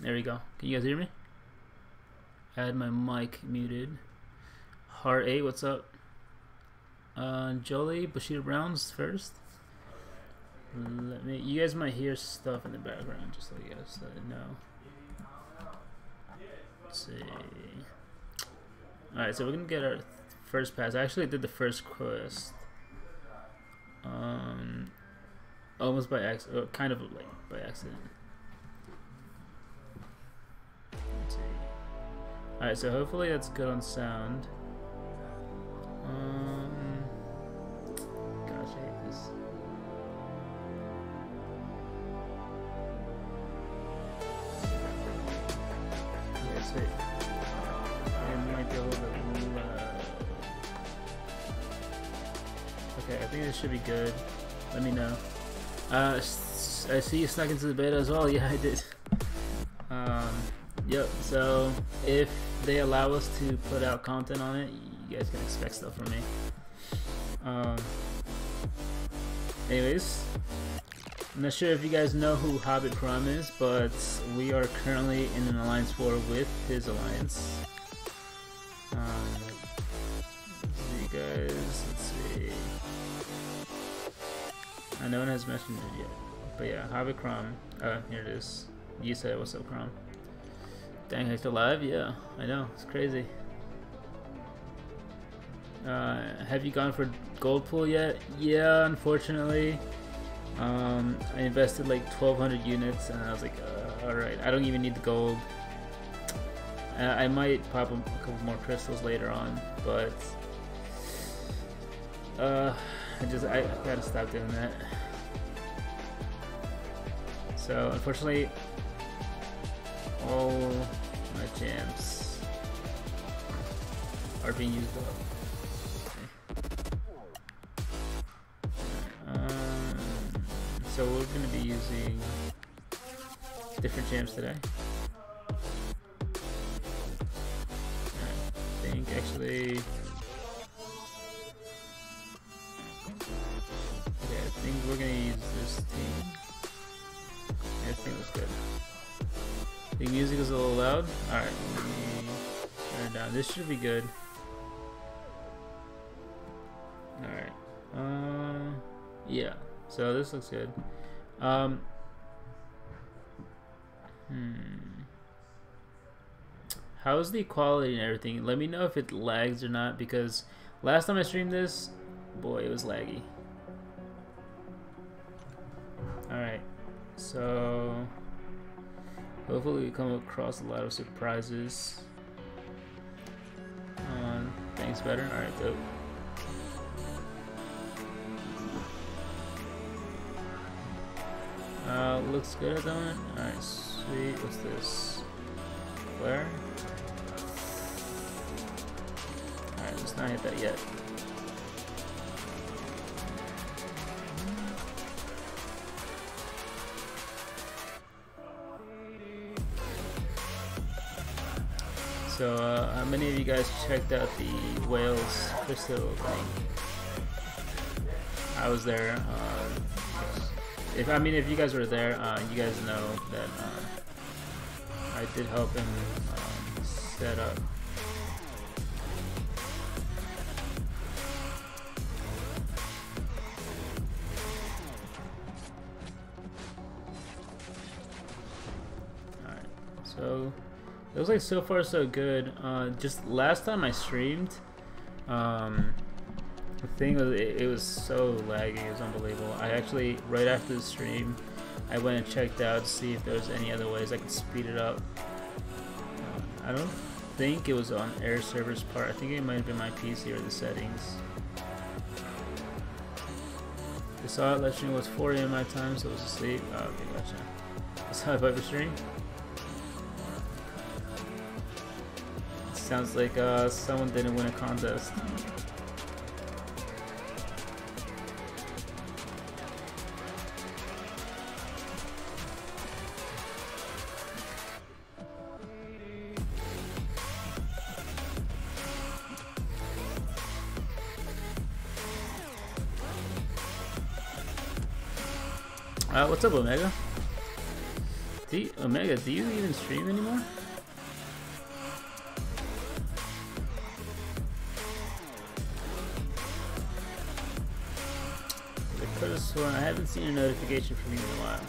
There we go. Can you guys hear me? I had my mic muted. Heart 8, what's up? Jolie, Bushido Browns first. You guys might hear stuff in the background, just so you guys know. Let's see. Alright, so we're gonna get our first pass. I actually did the first quest. Almost by accident, kind of like by accident. Let's see. Alright, so hopefully that's good on sound. Gosh, I hate this. Okay, sweet. It might be a little bit loud. Okay, I think this should be good. Let me know. I see you snuck into the beta as well. Yeah, I did. Yep, so if they allow us to put out content on it, you guys can expect stuff from me. Anyways, I'm not sure if you guys know who Hobbit Crumb is, but we are currently in an alliance war with his alliance. Let's see, guys. Let's see. No one has mentioned it yet, but yeah, Hobbit Crumb. Here it is. You said, "What's up, Crumb?" Dang, he's still alive? Yeah, I know. It's crazy. Have you gone for gold pool yet? Yeah, unfortunately. I invested like 1,200 units, and I was like, alright, I don't even need the gold. I might pop a couple more crystals later on, but I gotta stop doing that. So unfortunately, all my gems are being used up. So we're going to be using different gems today. I think actually, okay, I think we're going to use this team. I think that's good. The music is a little loud. Alright, let me turn it down. This should be good. Alright. Yeah. So this looks good. How's the quality and everything? Let me know if it lags or not, because last time I streamed this, boy, it was laggy. Alright. So hopefully we come across a lot of surprises. Thanks, better. Alright, dope. Looks good at the moment. Alright, sweet. What's this? Where? Alright, let's not hit that yet. So, how many of you guys checked out the Whales Crystal thing? I was there. If you guys were there, you guys know that I did help him set up. Alright, so it looks like so far so good. Just last time I streamed, the thing was, it was so laggy, it was unbelievable. I actually, right after the stream, I went and checked out to see if there was any other ways I could speed it up. I don't think it was on Air Server's part. I think it might have been my PC or the settings. I saw it, live stream was 4 AM my time, so I was asleep. Oh, okay, gotcha. I saw a Viper stream. Sounds like someone didn't win a contest. What's up, Omega? Omega, do you even stream anymore? I could have sworn I haven't seen a notification from you in a while.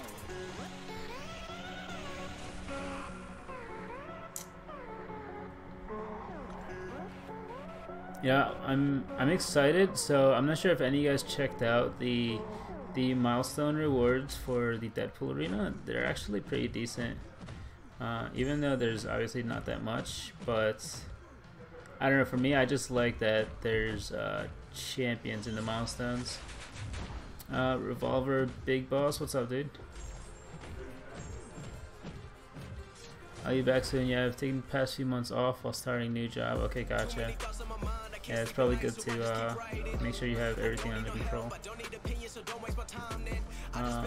Yeah, I'm excited. So I'm not sure if any of you guys checked out the milestone rewards for the Deadpool arena. They're actually pretty decent, even though there's obviously not that much. But I don't know, for me, I just like that there's champions in the milestones. Revolver Big Boss, what's up, dude? I'll be back soon. Yeah, I've taken the past few months off while starting a new job. Okay, gotcha. Yeah, it's probably good to make sure you have everything under control.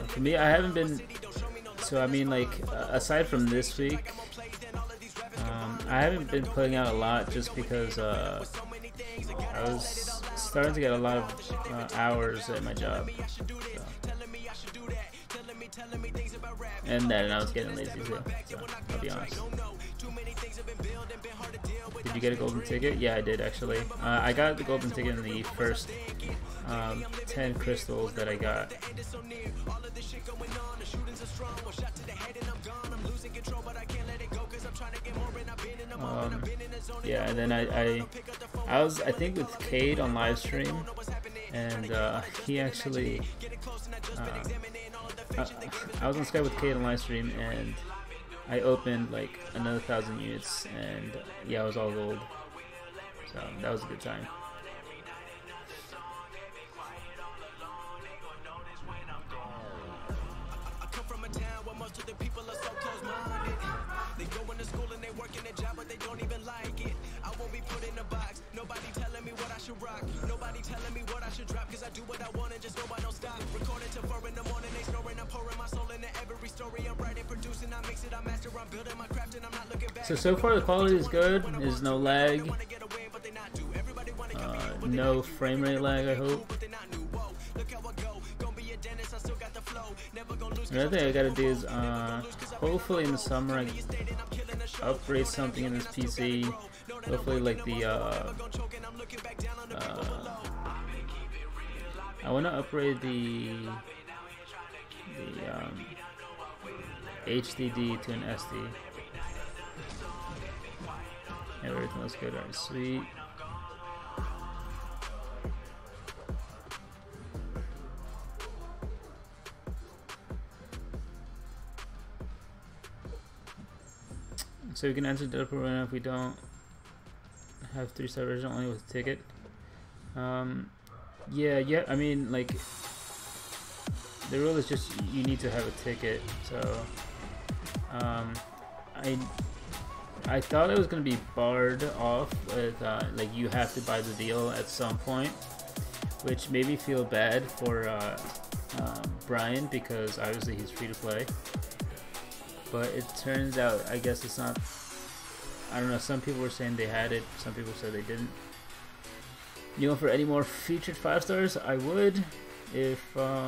For me, I haven't been, so I mean, like, aside from this week, I haven't been putting out a lot just because I was starting to get a lot of hours at my job. So. And then I was getting lazy too, so I'll be honest. Did you get a golden ticket? Yeah, I did actually. I got the golden ticket in the first 10 crystals that I got. Yeah, and then I think with Cade on live stream, and he actually I was on Skype with Cade on live stream, and I opened like another 1,000 units, and yeah, I was all gold, so that was a good time. They go into school and they work in a job, but they don't even like it. I won't be put in a box. Nobody telling me what I should rock. Nobody telling me what I should drop, cause I do what I want and just know I don't stop. Recording till 4 in the morning, they snoring. I'm pouring my soul into every story. I'm writing, producing, I mix it, I master, I'm building my craft, and I'm not looking back. So far the quality is good. There's no lag. No frame rate lag, I hope. Another thing I gotta do is hopefully in the summer I upgrade something in this PC. Hopefully like the I want to upgrade the HDD to an SD. Yeah, everything looks good. Alright, sweet. So we can enter the upper arena if we don't have 3-star version, only with a ticket. Yeah. I mean, like, the rule is just you need to have a ticket. So I thought it was gonna be barred off with like you have to buy the deal at some point, which made me feel bad for Brian, because obviously he's free to play. But it turns out, I guess it's not, I don't know, some people were saying they had it, some people said they didn't. You know, for any more featured 5 stars, I would, if, okay.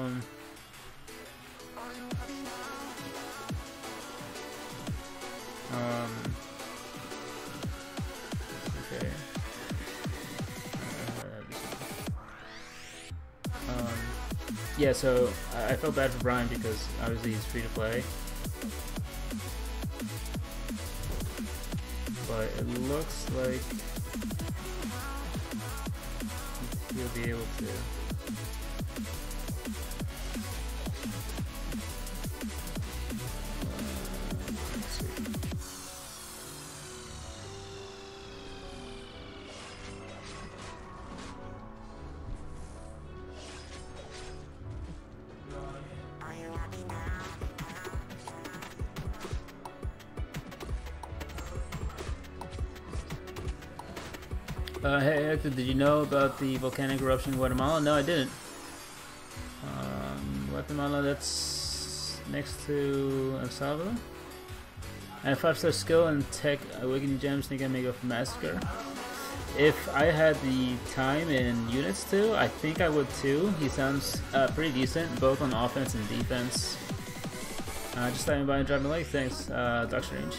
Yeah, so I felt bad for Brian because obviously he's free to play. But it looks like he'll be able to. Hey Hector, did you know about the volcanic eruption in Guatemala? No, I didn't. Guatemala, that's next to El Salvador. And 5-star skill and tech awakening gems, think I may go for Masacre. If I had the time and units too, I think I would too. He sounds pretty decent, both on offense and defense. Just stopping by and dropping a like. Thanks, Dr. Strange.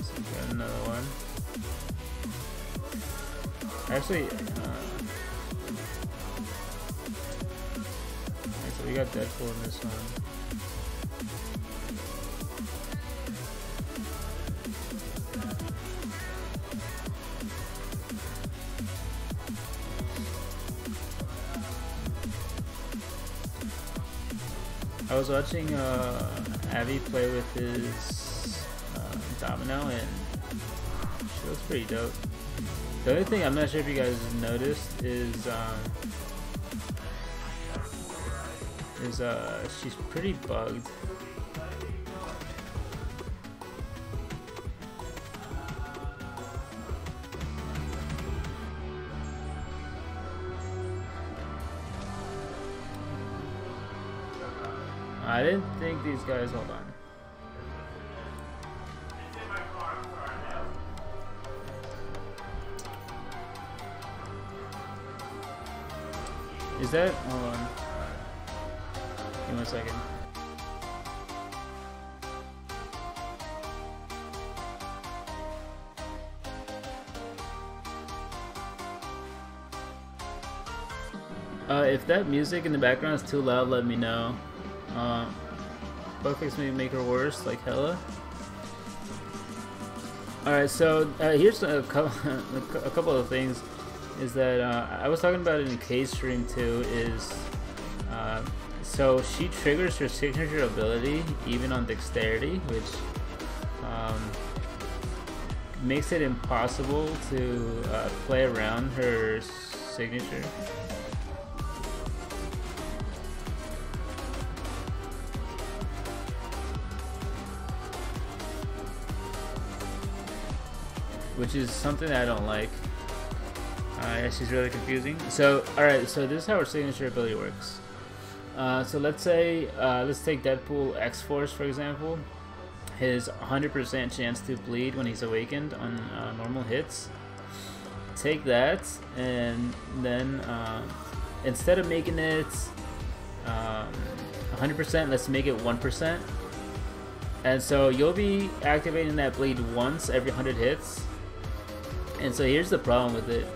So we got another one. Actually, so we got Deadpool in this one. I was watching Avi play with his Domino, and she looks pretty dope. The only thing I'm not sure if you guys noticed is she's pretty bugged. I didn't think these guys, hold on. Is that, hold on. Give me 1 second. If that music in the background is too loud, let me know. Bugfix may make her worse, like hella. Alright, so here's a couple of things. Is that I was talking about it in K's stream too, is so she triggers her signature ability even on dexterity, which makes it impossible to play around her signature. Which is something that I don't like. Yeah, she's really confusing. So, alright, so this is how her signature ability works. So let's say, let's take Deadpool X-Force for example. His 100% chance to bleed when he's awakened on normal hits. Take that, and then instead of making it 100%, let's make it 1%. And so you'll be activating that bleed once every 100 hits. And so here's the problem with it.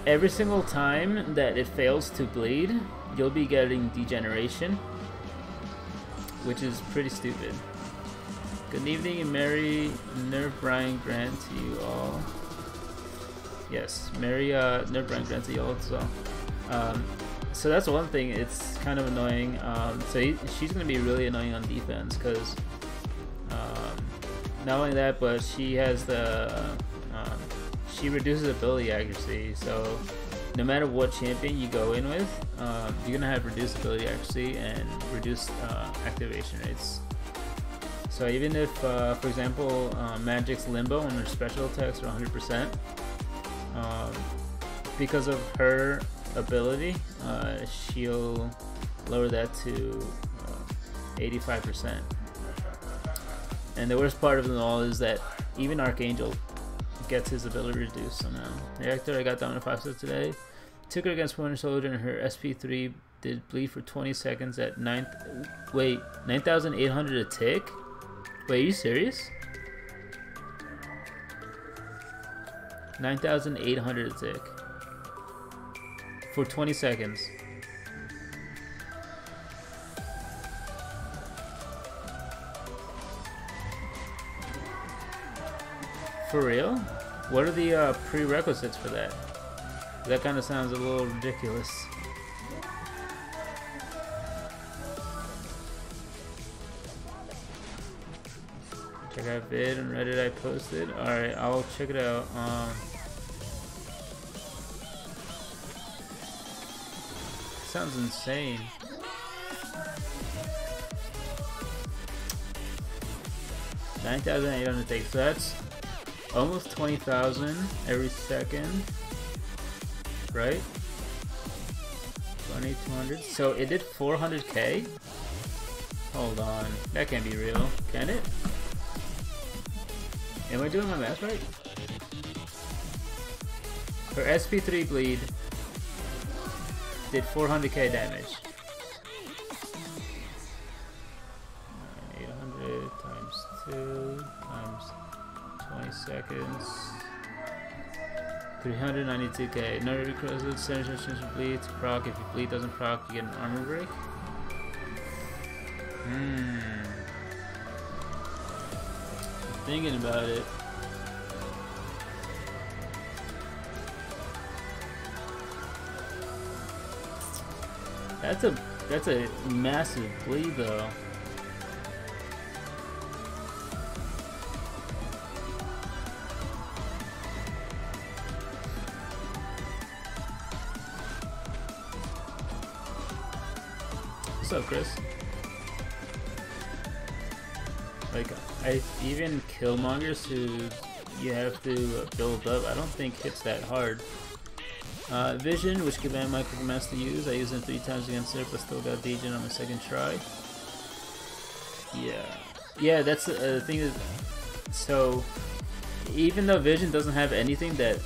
Every single time that it fails to bleed, you'll be getting degeneration, which is pretty stupid. Good evening and Merry Nerve-Brian Grant to you all. Yes, Merry Nerve-Brian Grant to you all as well. So that's one thing, it's kind of annoying. She's going to be really annoying on defense because not only that, but she has the she reduces ability accuracy, so no matter what champion you go in with, you're gonna have reduced ability accuracy and reduced activation rates. So even if, for example, Magic's Limbo and her special attacks are 100%, because of her ability, she'll lower that to 85%. And the worst part of it all is that even Archangel gets his ability reduced somehow. Hey Hector, I got down to 5 sets today. Took her against Winter Soldier and her SP3 did bleed for 20 seconds at 9,800 a tick? Wait, are you serious? 9,800 a tick. For 20 seconds. For real? What are the prerequisites for that? That kind of sounds a little ridiculous. Check out vid on Reddit I posted. Alright, I'll check it out. Sounds insane. 9,800 takes. So that's almost 20,000 every second, right? 2,200. So it did 400k. Hold on, that can't be real, can it? Am I doing my math right? Her SP3 bleed did 400k damage. 800 times 2 times 20 seconds. 392k. No recruitment, 70% bleed to proc. If you bleed doesn't proc, you get an armor break. Thinking about it. That's a massive bleed though. What's up, Chris? Like, even Killmongers who you have to build up, I don't think hits that hard. Vision, which command Michael commands to use. I used him 3 times against her, but still got Degen on my second try. Yeah, that's the thing is, so even though Vision doesn't have anything that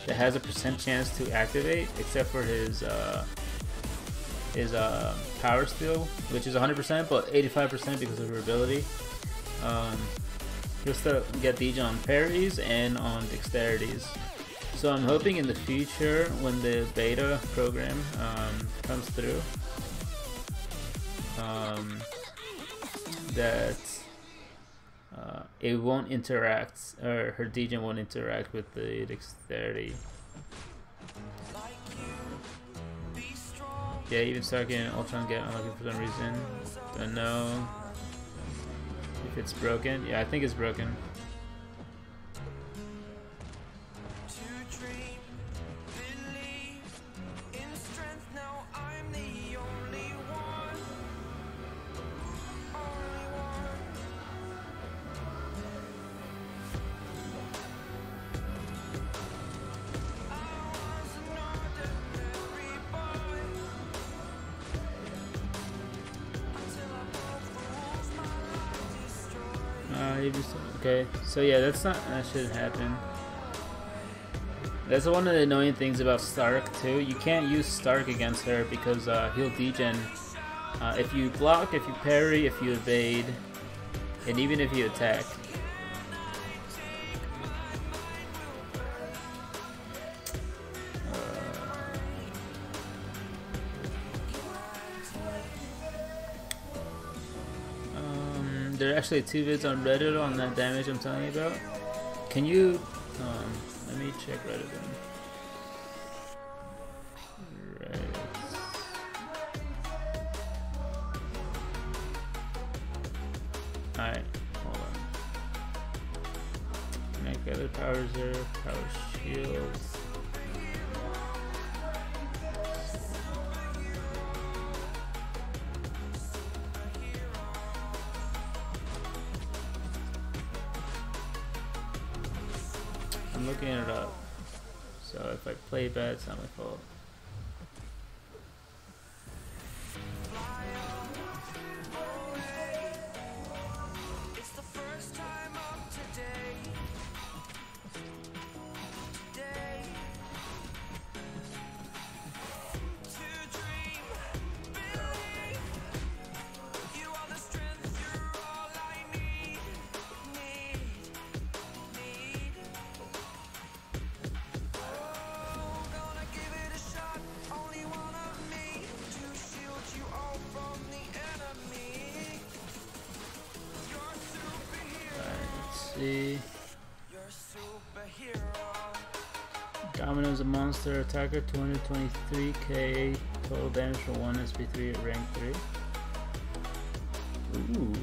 that has a % chance to activate, except for his power steal, which is 100%, but 85% because of her ability. He'll still get Degen on parries and on dexterities. So I'm hoping in the future, when the beta program comes through, that it won't interact, or her Degen won't interact with the dexterity. Yeah, even Starkey and Ultron get unlucky for some reason. Don't know if it's broken. Yeah, I think it's broken. Okay, so yeah, that shouldn't happen. That's one of the annoying things about Stark too. You can't use Stark against her because he'll degen if you block, if you parry, if you evade, and even if you attack. There are actually 2 vids on Reddit on that damage I'm telling you about. Can you, let me check Reddit then. Reddit. Alright, hold on. Connect other power reserve, power shields. I'm looking it up, so if I play bad, it's not my fault. Domino's a monster attacker, 223k total damage for 1 SP3 at rank 3. Ooh.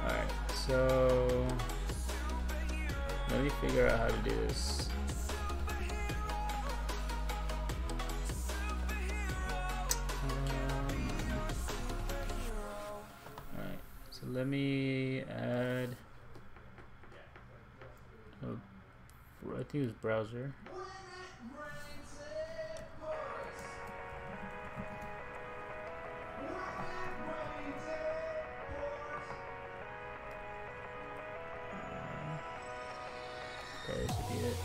Alright, so let me figure out how to do this. let me add. I think it's browser. Okay, this should be it.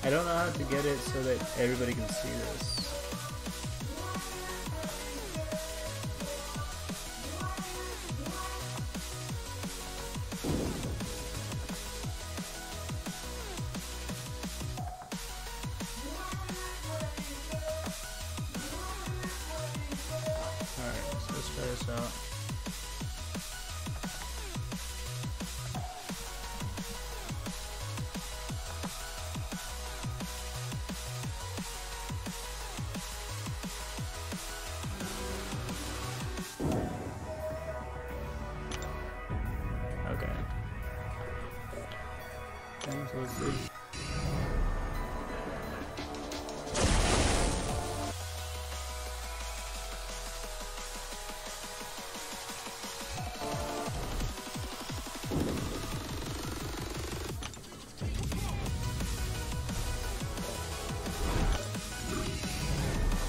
I don't know how to get it so that everybody can see this. Alright, so let's try this out. So let's see.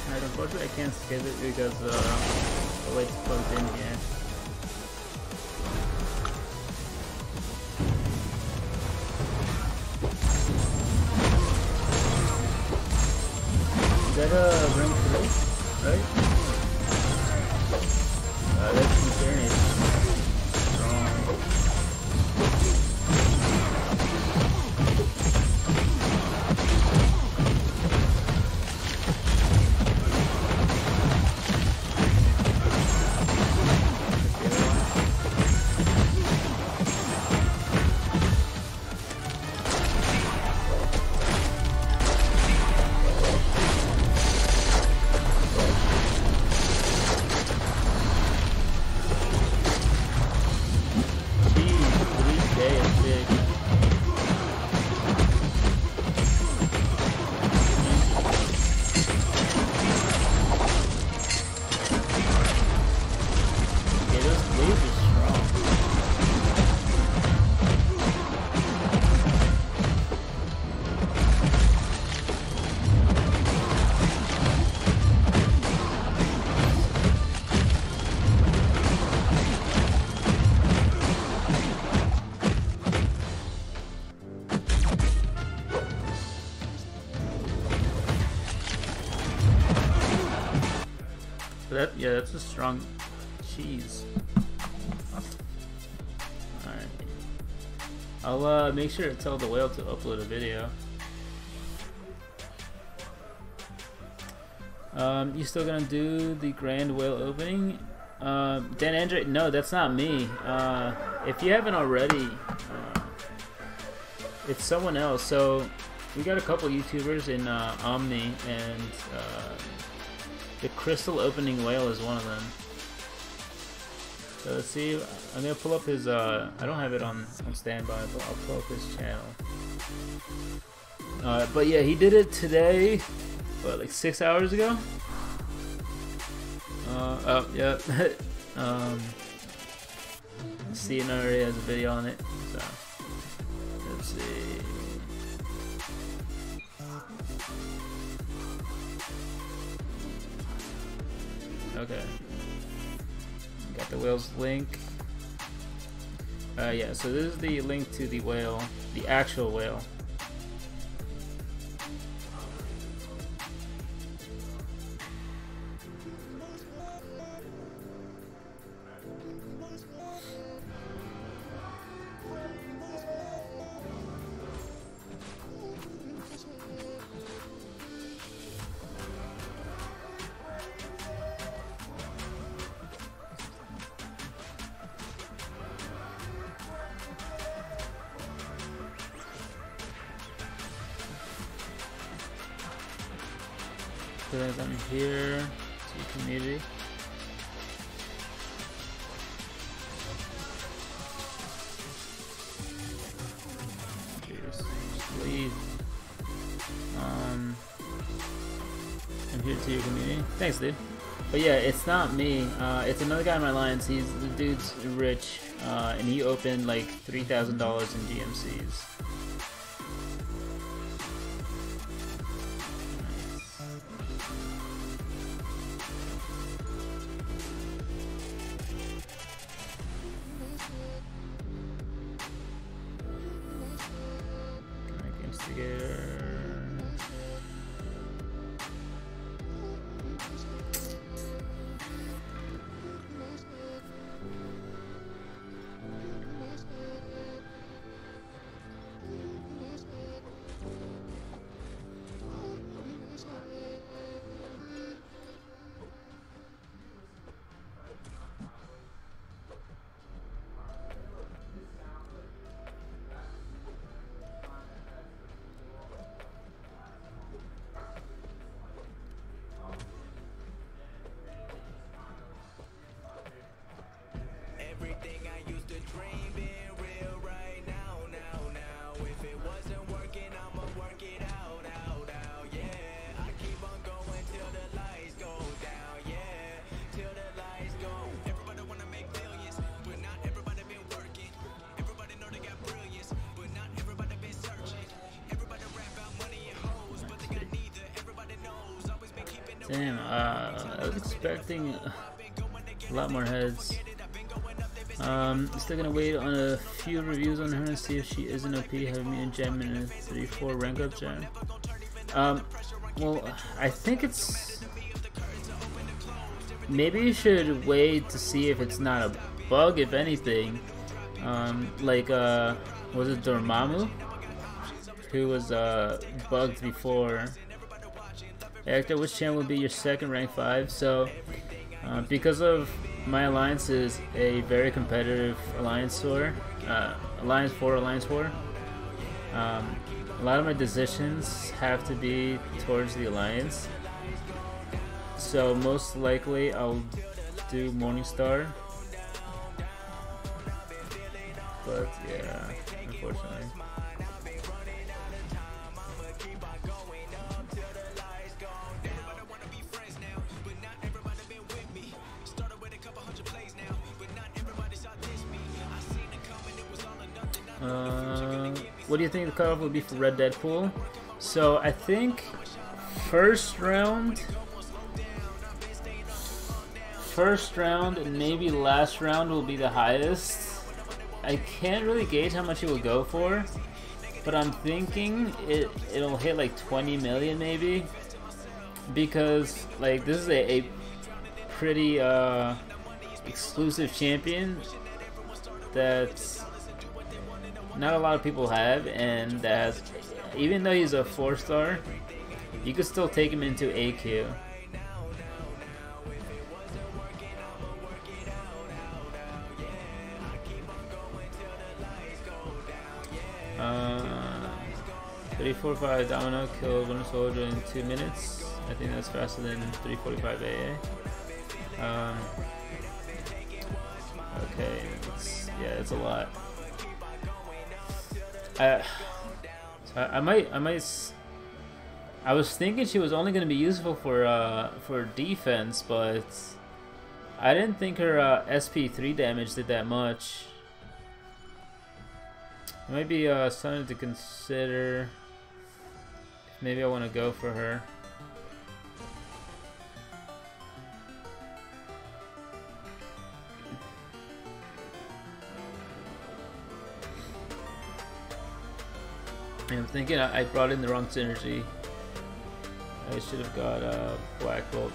Alright, unfortunately I can't skip it because the light's plugged in here. Is that a rank 3, right? That's concerning. Yeah, that's a strong cheese. Alright. I'll make sure to tell the whale to upload a video. You still gonna do the grand whale opening? Dan Andre, no, that's not me. If you haven't already, it's someone else. So we got a couple YouTubers in Omni, and the crystal opening whale is one of them. So let's see. I'm gonna pull up his. I don't have it on standby, but I'll pull up his channel. But yeah, he did it today. What, like 6 hours ago? Oh yeah. See, it already has a video on it. So let's see. Okay. Got the whale's link. Yeah, so this is the link to the whale, the actual whale. because I'm here. See community. Just leave. I'm here to your community. Thanks, dude. But yeah, it's not me. It's another guy in my lines. The dude's rich, and he opened like $3,000 in GMCs. Damn, I was expecting a lot more heads. Still gonna wait on a few reviews on her and see if she is an OP. Have me and Gem in a 3-4 rank up Gem. Well, I think it's... Maybe you should wait to see if it's not a bug, if anything. Was it Dormammu? Who was bugged before. Hector, which channel will be your second rank 5? So, because of my alliance is a very competitive alliance war, alliance 4, a lot of my decisions have to be towards the alliance. So most likely I'll do Morningstar. But yeah, unfortunately. What do you think the cutoff will be for Red Deadpool? So I think first round and maybe last round will be the highest. I can't really gauge how much it will go for, but I'm thinking it'll hit like 20 million maybe, because like this is a pretty exclusive champion that's not a lot of people have, and that even though he's a 4-star, you could still take him into AQ. Uh, 345 Domino kill Winter Soldier in 2 minutes. I think that's faster than 345 AA. Okay, it's a lot. I was thinking she was only going to be useful for defense, but I didn't think her SP3 damage did that much. Maybe something to consider. Maybe I want to go for her. I'm thinking I brought in the wrong synergy. I should have got a Black Bolt.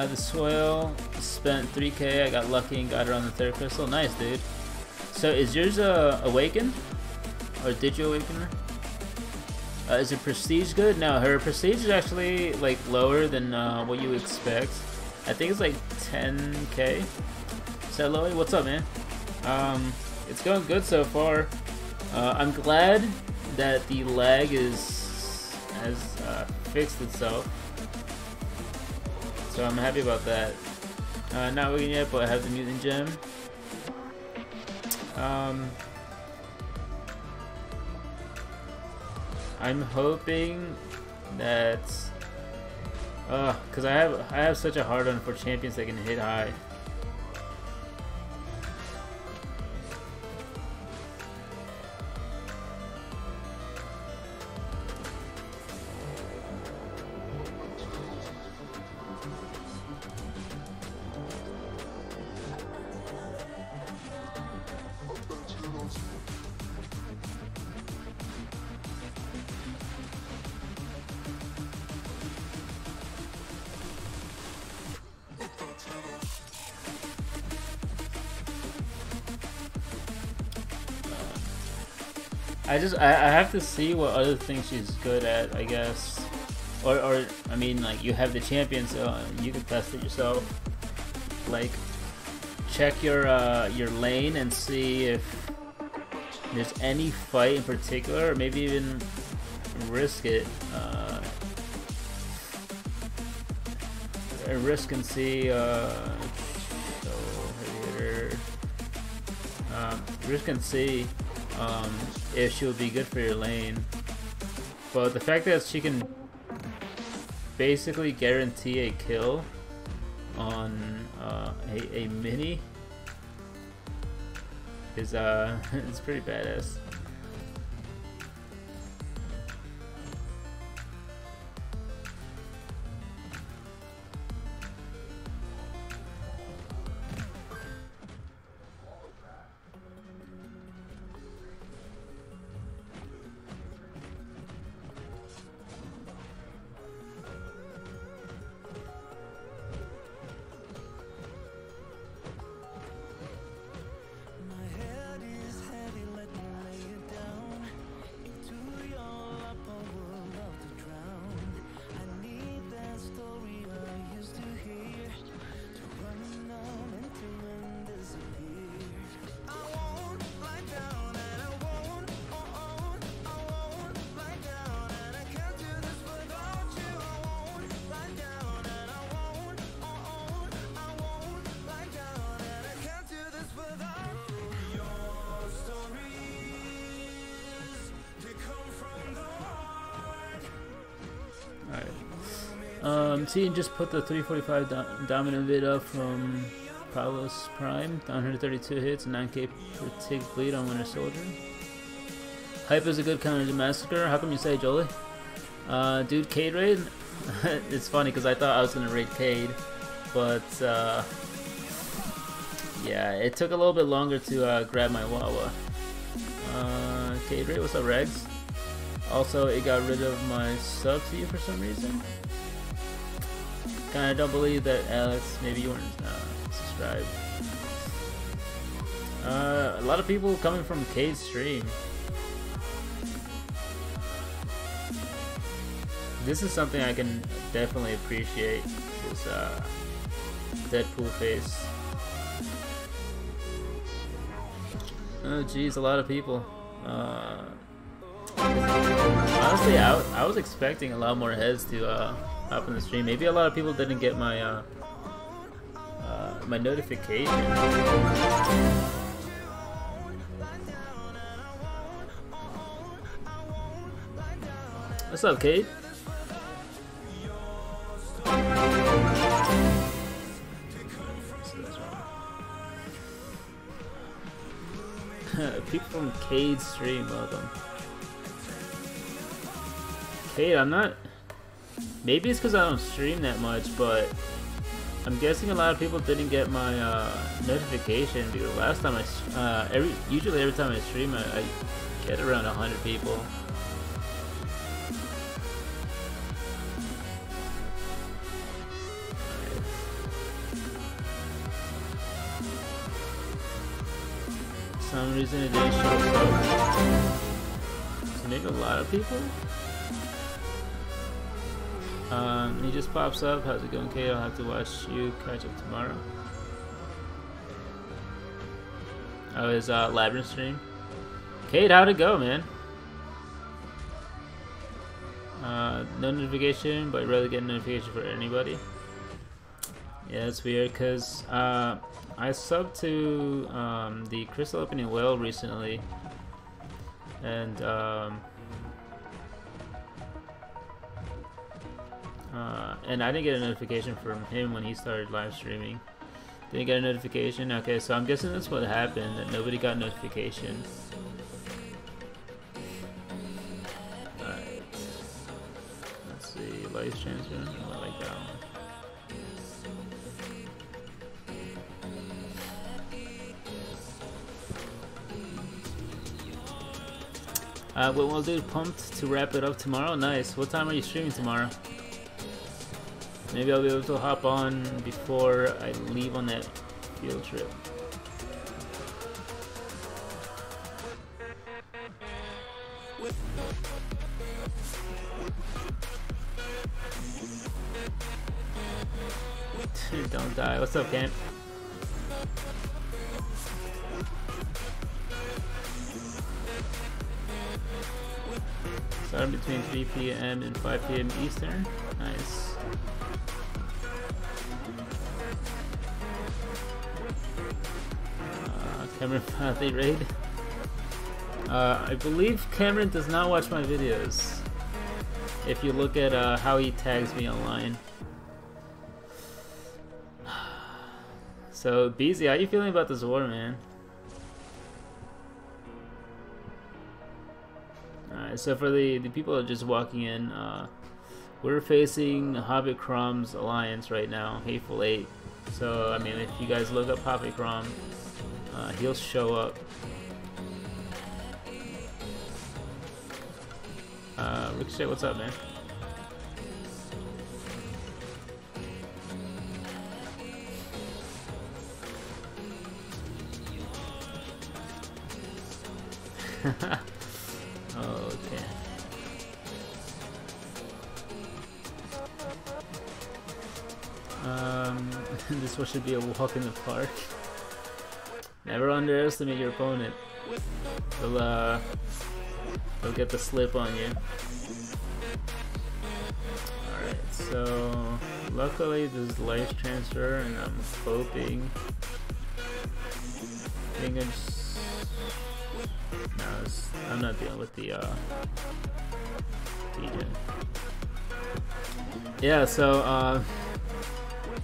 The soil spent 3k. I got lucky and got her on the 3rd crystal. Nice, dude. So is yours awakened, or did you awaken her? Is her prestige good? No, her prestige is actually like lower than what you expect. I think it's like 10k. Is that Loey? What's up, man? It's going good so far. I'm glad that the lag has fixed itself. So I'm happy about that. Not working yet, but I have the mutant gem. I'm hoping that, cause I have such a hard on for champions that can hit high. I have to see what other things she's good at, I guess. Or I mean, like, you have the champion, so you can test it yourself. Like, check your lane and see if there's any fight in particular, or maybe even risk it. Risk and see. Risk and see if she would be good for your lane. But the fact that she can basically guarantee a kill on a mini is it's pretty badass. See, just put the 345 dominant vid up from Palos Prime, 132 hits, 9k per tick bleed on Winter Soldier. Hype is a good counter to Massacre. How come you say, Jolie? Dude, Cade raid? It's funny because I thought I was gonna raid Cade, but yeah, it took a little bit longer to grab my Wawa. Cade raid, what's up, Regs? Also, it got rid of my sub to you for some reason. Kinda don't believe that, Alex. Maybe you weren't subscribed. A lot of people coming from Cade's stream. This is something I can definitely appreciate. This Deadpool face. Oh geez, a lot of people. Honestly, I was expecting a lot more heads to up in the stream. Maybe a lot of people didn't get my my notification. What's up, Kate? People from Cade's stream, welcome. Cade, I'm not. Maybe it's because I don't stream that much, but I'm guessing a lot of people didn't get my notification because last time usually every time I stream, I get around 100 people. some reason it didn't show up. So maybe a lot of people? He just pops up. How's it going, Kate? I'll have to watch you catch up tomorrow. Oh, his Labyrinth stream. Kate, how'd it go, man? No notification, but I rarely get a notification for anybody. Yeah, it's weird because I subbed to the Crystal Opening Whale recently, and I didn't get a notification from him when he started live streaming. Didn't get a notification. Okay, so I'm guessing that's what happened, that nobody got notification. Alright. Let's see, life transfer. I like that one. What we'll do, pumped to wrap it up tomorrow. Nice. What time are you streaming tomorrow? Maybe I'll be able to hop on before I leave on that field trip. Don't die. What's up, Camp? Starting between 3 p.m. and 5 p.m. Eastern. Nice. Cameron Pathy raid. I believe Cameron does not watch my videos. If you look at how he tags me online. So, BZ, how you feeling about this war, man? Alright, so for the people that are just walking in, we're facing Hobbit Crom's alliance right now, Hateful Eight. So, I mean, if you guys look up Hobbit Crom, he'll show up. Ricochet, what's up, man? Okay. This one should be a walk in the park. Never underestimate your opponent. They'll get the slip on you. Alright, so luckily this is life transfer, and I'm hoping. I think I'm not dealing with the DJ. Yeah, so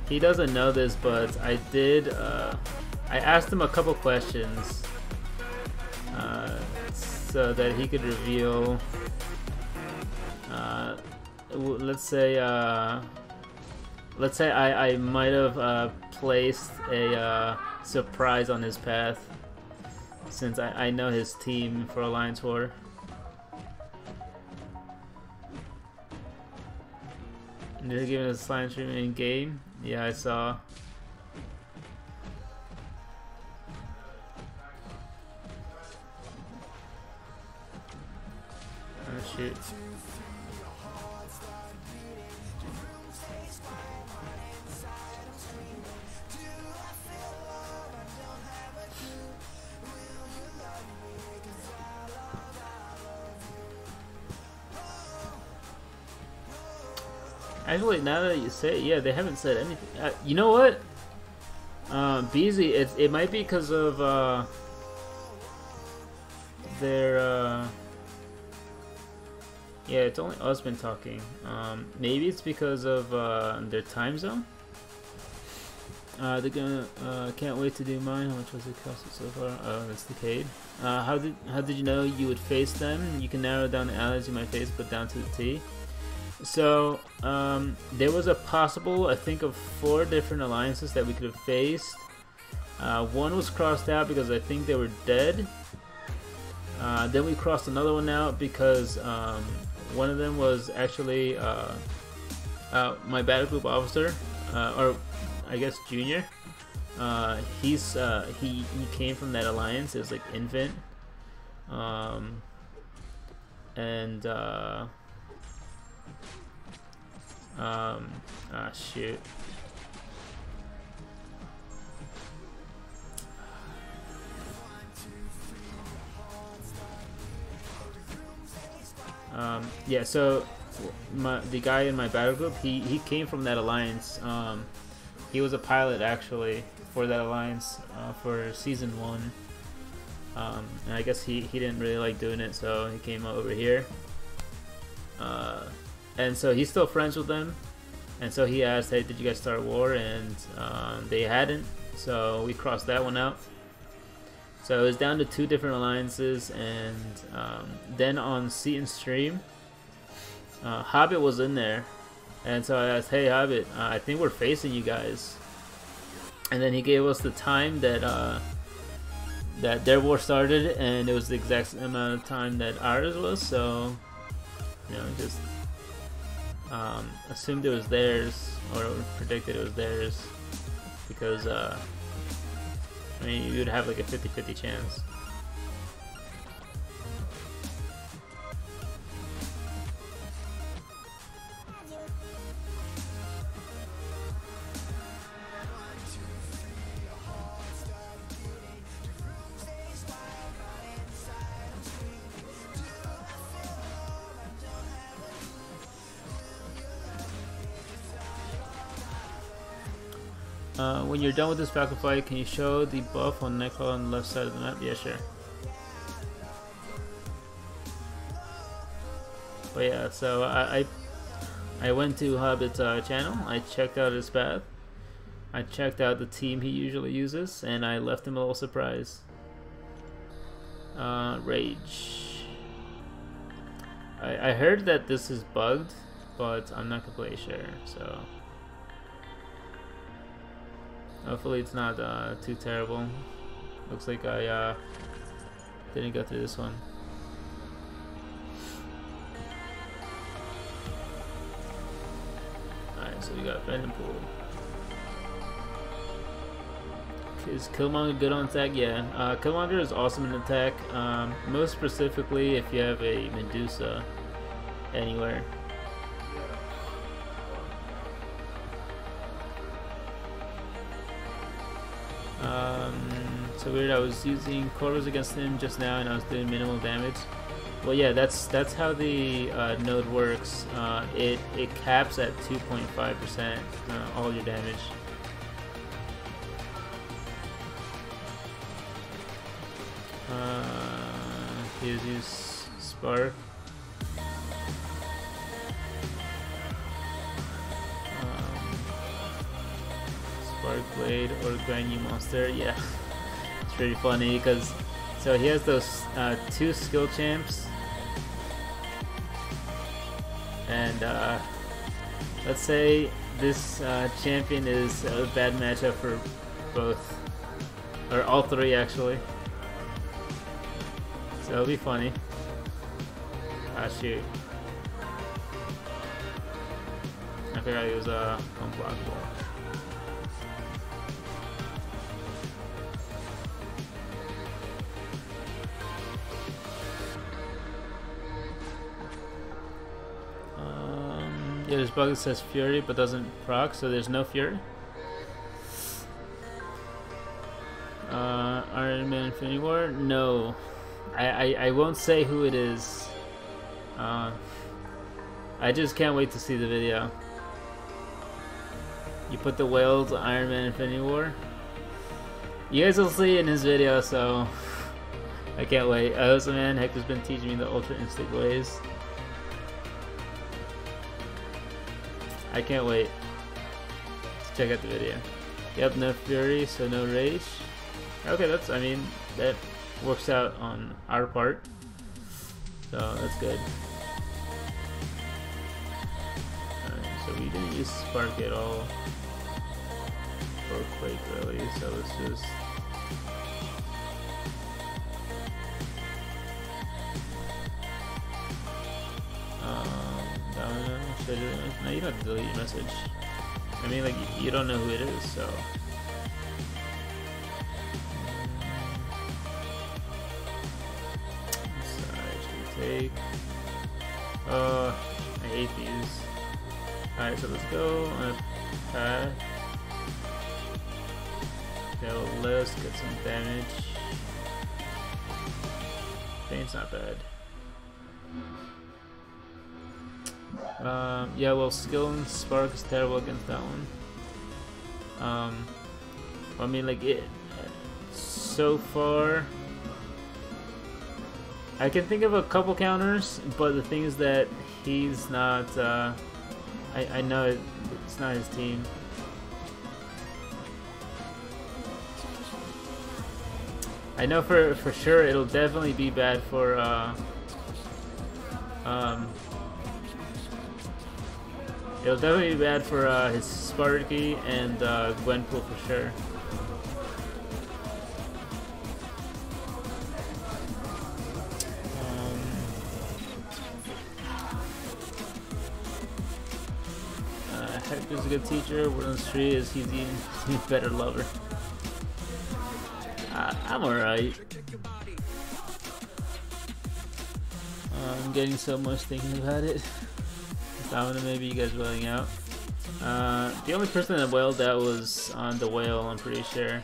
he doesn't know this, but I did. I asked him a couple questions so that he could reveal. Let's say I might have placed a surprise on his path, since I know his team for Alliance War. And they're giving us a slime stream in game. Yeah, I saw. Oh shoot. Actually, now that you say it, yeah, they haven't said anything. You know what? BZ, it might be because of their yeah, it's only us been talking. Maybe it's because of their time zone. They're gonna can't wait to do mine. How much was it cost so far? Oh, that's Decade. How did you know you would face them? You can narrow down the allies you might face, but down to the T. So there was a possible, I think, of 4 different alliances that we could have faced. One was crossed out because I think they were dead. Then we crossed another one out because one of them was actually my battle group officer, or I guess junior. He came from that alliance. It was like infant, and shoot. Yeah, so the guy in my battle group, he came from that alliance. He was a pilot actually for that alliance for season 1. And I guess he didn't really like doing it, so he came over here. And so he's still friends with them. And so he asked, hey, did you guys start a war? And they hadn't, so we crossed that one out. So it was down to 2 different alliances, and then on Seaton's stream, Hobbit was in there, and so I asked, hey Hobbit, I think we're facing you guys. And then he gave us the time that that their war started, and it was the exact amount of time that ours was, so, you know, just assumed it was theirs, or predicted it was theirs, because I mean, you would have like a 50-50 chance. When you're done with this battle fight, can you show the buff on Nightcrawler on the left side of the map? Yeah, sure. But yeah, so I went to Hobbit's channel, I checked out his path, I checked out the team he usually uses, and I left him a little surprise. Rage. I heard that this is bugged, but I'm not completely sure, so hopefully it's not too terrible. Looks like I didn't go through this one. Alright, so we got Venom Pool. Is Killmonger good on attack? Yeah, Killmonger is awesome in attack, most specifically if you have a Medusa anywhere. So weird, I was using Corvus against him just now and I was doing minimal damage. Well, yeah, that's how the node works. It caps at 2.5% all your damage. Here's his Spark. Spark Blade or Grand New Monster. Yeah, it's pretty funny because so he has those 2 skill champs, and let's say this champion is a bad matchup for both, or all 3 actually. So it'll be funny. Ah, shoot. I forgot he was unblockable. Yeah, there's bug that says Fury but doesn't proc, so there's no Fury. Iron Man Infinity War? No. I won't say who it is. I just can't wait to see the video. You put the whale to Iron Man Infinity War? You guys will see in his video, so I can't wait. Also, man, Hector's been teaching me the Ultra Instinct ways. I can't wait to check out the video. Yep, no Fury, so no Rage. Okay, that's, I mean, that works out on our part, so that's good. Alright, so we didn't use Spark at all, or Quake really, so let's just no, you don't have to delete your message. I mean, like, you don't know who it is, so fake. I hate these. Alright, so let's go on a path. Go less, get some damage. Faint's not bad. Yeah, well, skill and spark is terrible against that one. I mean, like, it so far I can think of a couple counters, but the thing is that he's not I know it's not his team. I know for sure it'll definitely be bad for it'll definitely be bad for his Sparky and Gwenpool for sure. Hector's a good teacher. Woodland's tree is he's a better lover. I'm alright. I'm getting so much thinking about it. Domino, maybe you guys wailing out. The only person that wailed out was on the whale, I'm pretty sure.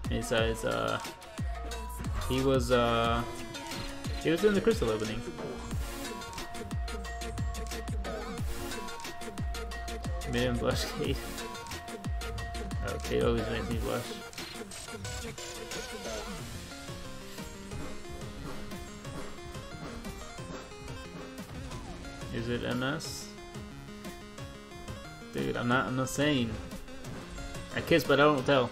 Besides, he was doing the crystal opening. Made him blush, Kate. Oh, Kate always makes me blush. Is it MS? Dude, I'm not saying. I kiss, but I don't tell.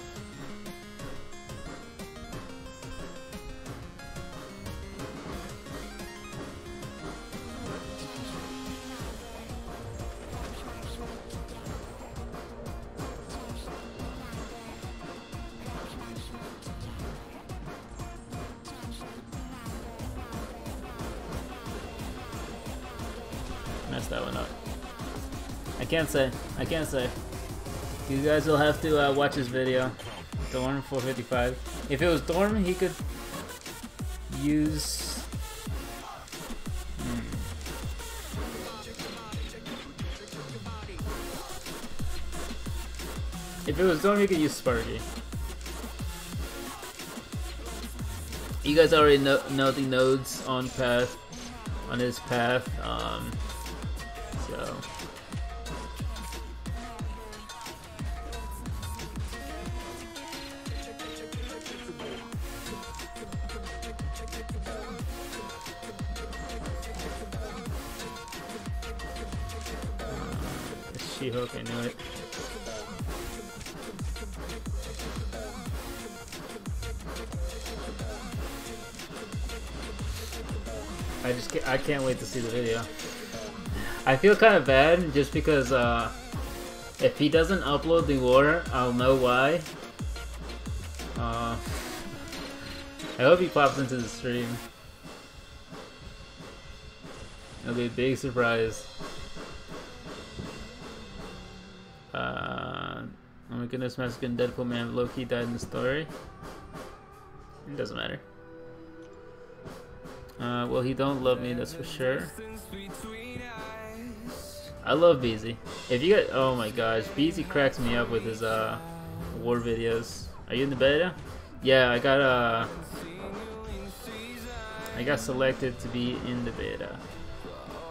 Messed that one up. I can't say. You guys will have to watch this video. Dorm 455. If it was Dorm, he could use. If it was Dorm, he could use Sparky. You guys already know the nodes on path, on his path. So. She-Hulk, I knew it. I can't wait to see the video. I feel kind of bad just because if he doesn't upload the war, I'll know why. I hope he pops into the stream. It'll be a big surprise. Oh my goodness, Masacre and Deadpool man low-key died in the story. It doesn't matter. Well, he don't love me, that's for sure. I love Beezy. If you get, oh my gosh, Beezy cracks me up with his war videos. Are you in the beta? Yeah, I got selected to be in the beta.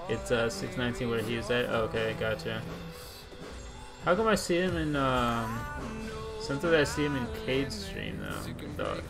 It's 619 where he was at. Oh, okay, gotcha. How come I see him in sometimes I see him in Cade's stream though? Dog.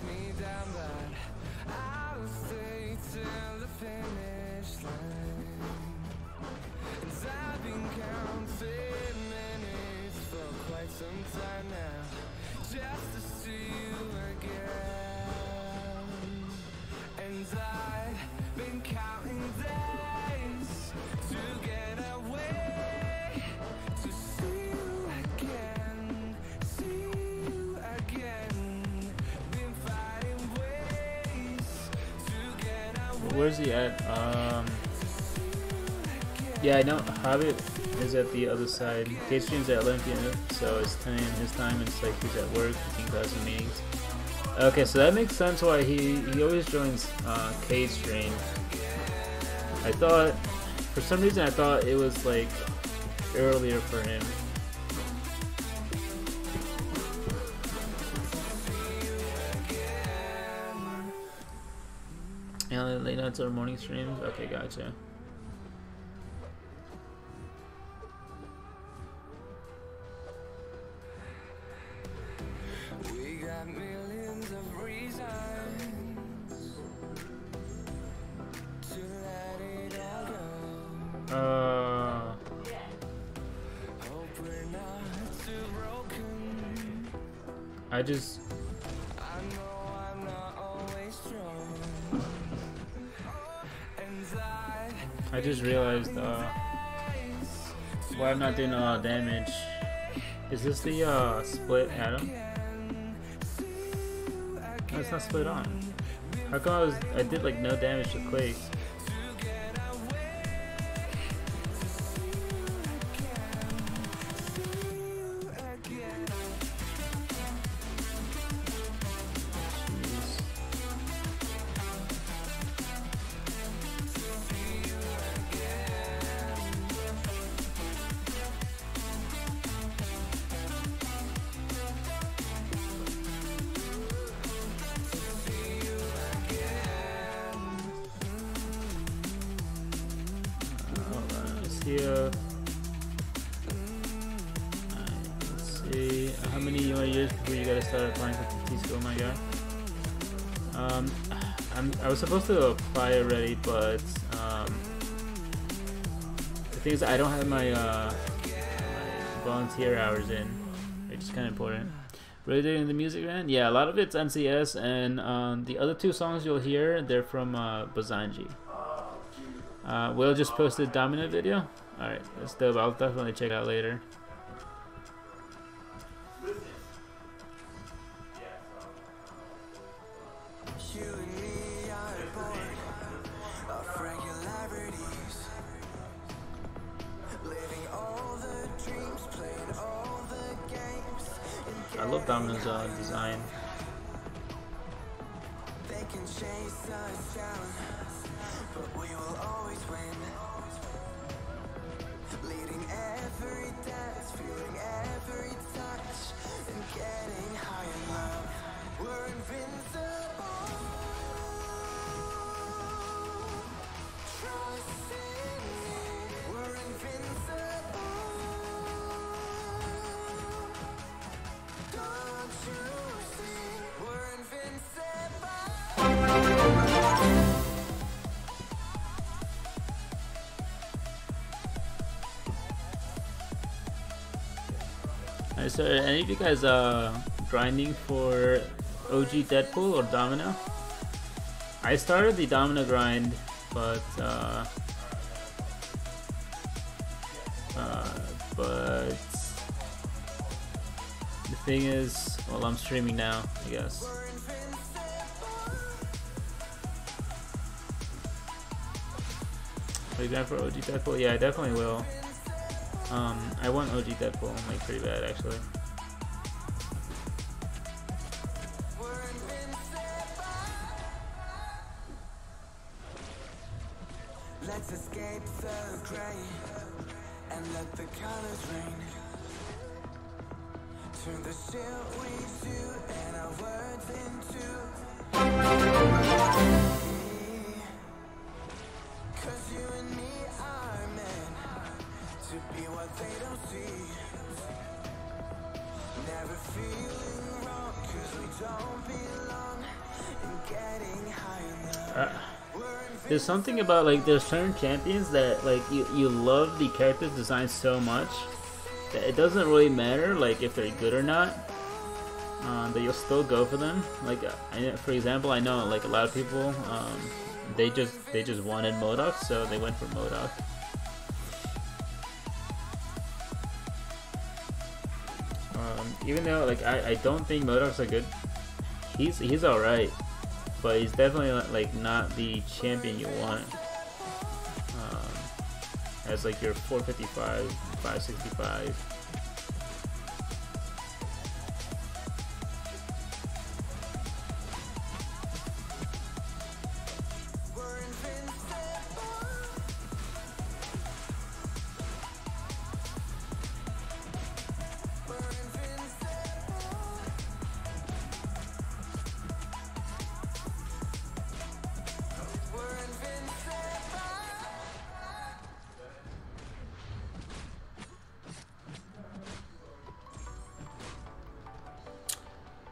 Where's he at? Yeah, I know Hobbit is at the other side. Cage stream's at Olympia, so it's his time. It's like he's at work, taking class and meetings. Okay, so that makes sense why he always joins K's stream. I thought, for some reason, I thought it was like earlier for him. Yeah, late nights or morning streams. Okay, gotcha. I just realized why I'm not doing a lot of damage. Is this the split atom? No, it's not split on. How come I did like no damage to Quake? Let's see. How many more years before you gotta start applying for PT school, my guy? I was supposed to apply already, but the thing is I don't have my volunteer hours in, which is kind of important. Really doing the music, man? Yeah, a lot of it's NCS, and the other two songs you'll hear, they're from Bazanji. Will just posted Dominant video. Alright, that's dope. I'll definitely check out later. I love Domino's design. They can chase us down, but we will always win. Leading every dance, feeling every touch, and getting high in love. We're invincible. Trust in me. We're invincible. Don't you see? We're invincible. Alright, so are any of you guys grinding for OG Deadpool or Domino? I started the Domino grind, but the thing is, well, I'm streaming now, I guess. Are you going for OG Deadpool? Yeah, I definitely will. I want OG Deadpool, like pretty bad actually. Let's escape the gray and let the colors rain. Turn the shit we do and our words into. 'Cause you and me are meant to be what they don't see. Never feeling wrong 'cause we don't belong and getting high enough. There's something about like there's certain champions that like you love the character's design so much that it doesn't really matter like if they're good or not, that you'll still go for them. Like for example, I know like a lot of people they just wanted MODOK, so they went for MODOK. Even though like I don't think MODOK's a good, he's alright, but he's definitely like not the champion you want as like your 455, 565.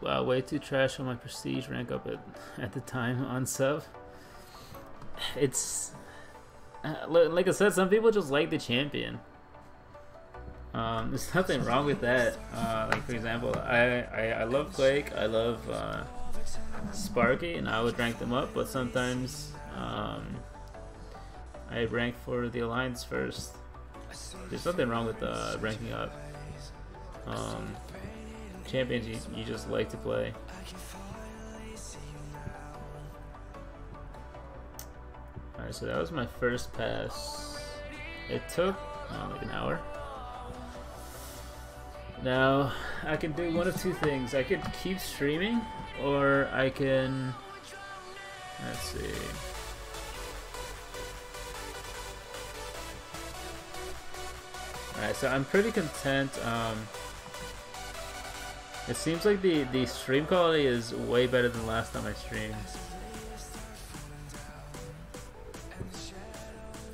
Wow, way too trash on my prestige rank up at the time on sub. It's like I said, some people just like the champion. There's nothing wrong with that. Like for example, I love Quake, I love Sparky, and I would rank them up, but sometimes I rank for the alliance first. There's nothing wrong with ranking up. Champions you just like to play. Alright, so that was my first pass. It took like an hour. Now I can do one of two things. I could keep streaming, or I can, let's see. Alright, so I'm pretty content. It seems like the stream quality is way better than last time I streamed.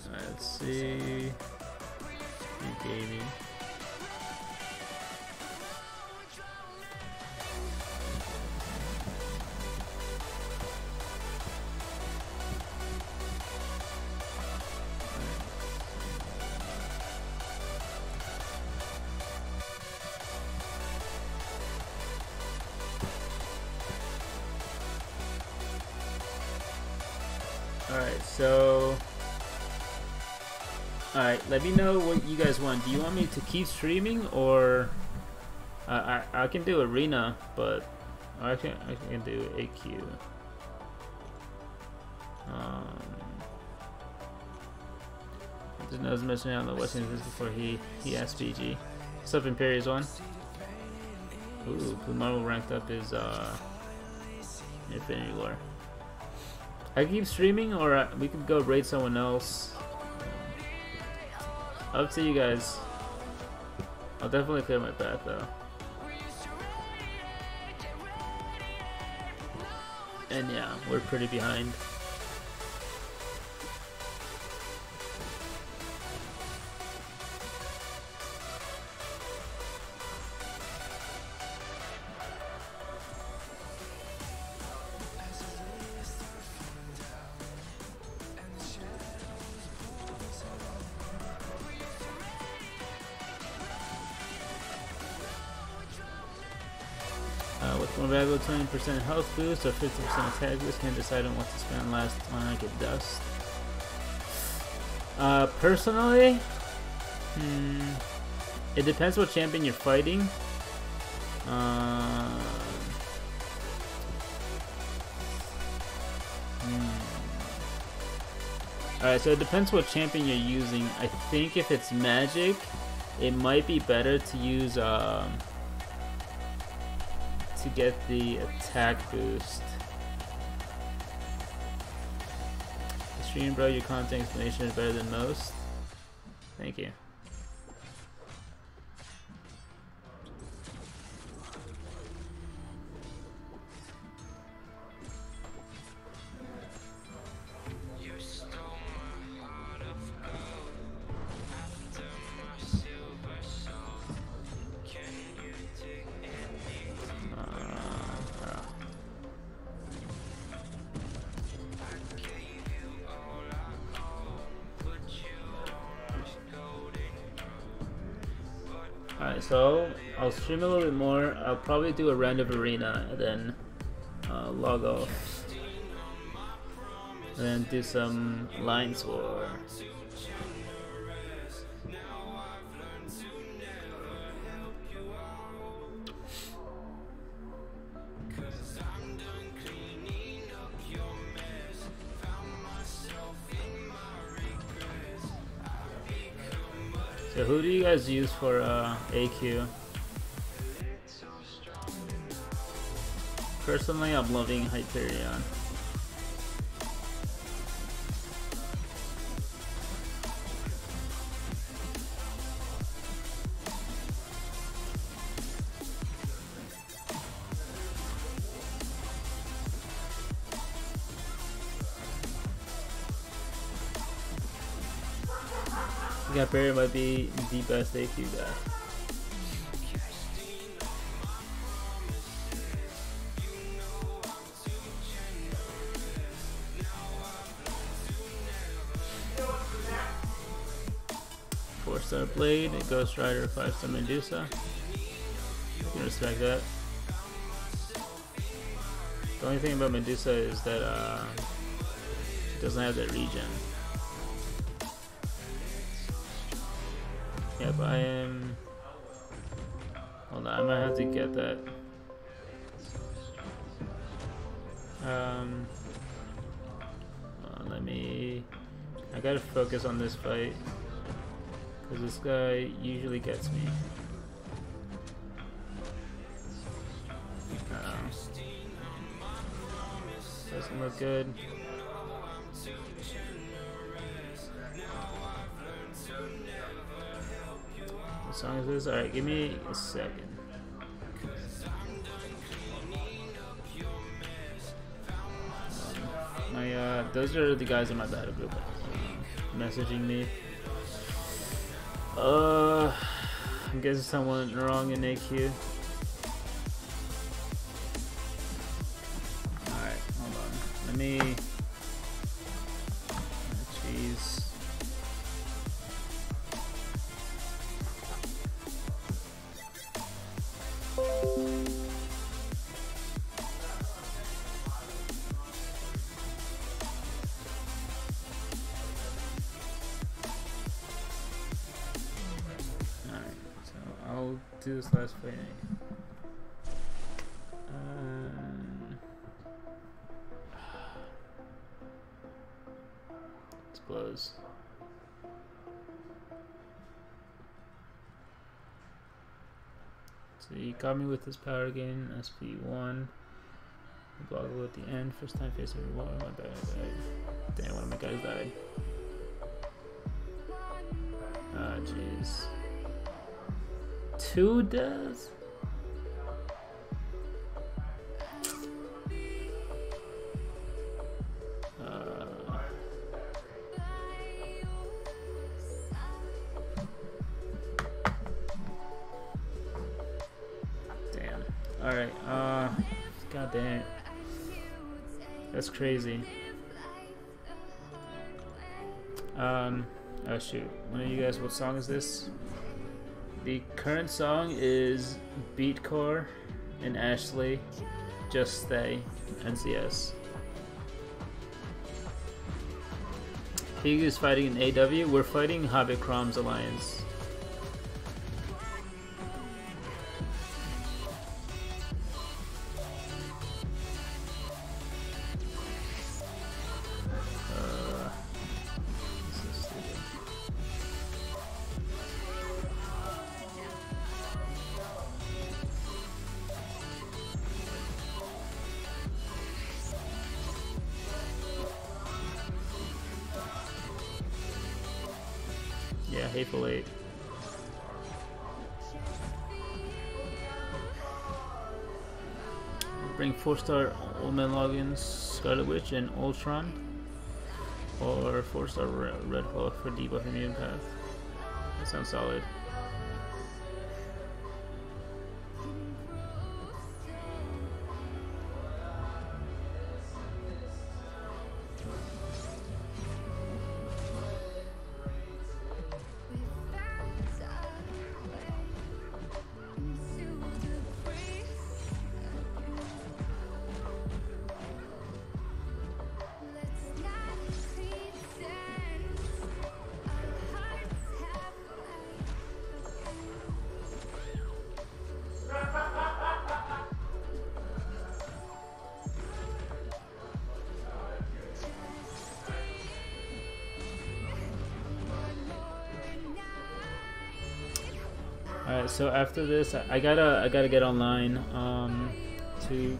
Alright, let's see. Gaming. Alright, let me know what you guys want. Do you want me to keep streaming, or I can do arena, but I can do AQ. I just know as mentioned on the watching this before he asked PG. What's up, Imperius One? Ooh, Blue Marvel ranked up his Infinity Lore. I can keep streaming, or we could go raid someone else. Up to you guys. I'll definitely clear my path though. And yeah, we're pretty behind. With more valuable 20% health boost or 50% attack boost, can decide on what to spend last when I get dust. Personally, it depends what champion you're fighting. Alright, so it depends what champion you're using. I think if it's magic, it might be better to use to get the attack boost. The stream, bro, your content explanation is better than most. Thank you. Alright, so I'll stream a little bit more. I'll probably do a random arena and then log off. And then do some Alliance War. So who do you guys use for AQ? Personally, I'm loving Hyperion. Yeah, Hyperion might be the best AQ guy. 5-star Blade, a Ghost Rider, 5-star Medusa. You can respect that. The only thing about Medusa is that it doesn't have that regen. Yep, I am. Hold on, I might have to get that. Let me. I gotta focus on this fight because this guy usually gets me. Doesn't look good. What song is this? Alright, give me a second. Those are the guys in my battle group messaging me. I'm guessing someone wrong in AQ. Alright, hold on. Let me. Jeez. Do this last fight. Let's close. So he got me with his power gain, SP1. Blockable at the end. First time facing one of my guys died. Damn, one of my guys died. Ah, jeez. 2 does? Damn. Alright, god damn it. That's crazy. Oh shoot. One of you guys, what song is this? The current song is Beatcore and Ashley, Just Stay, NCS. Pig is fighting in AW. We're fighting Hobbit Crom's Alliance. Yeah, Hateful Eight. Bring 4-star Old Man Loggins, Scarlet Witch, and Ultron. Or 4-star Red Hulk for debuff immune path. That sounds solid. Alright, so after this, I gotta get online to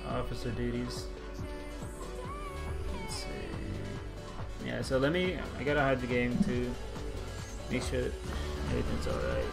officer duties. Let's see. Yeah, so I gotta hide the game to make sure that everything's alright.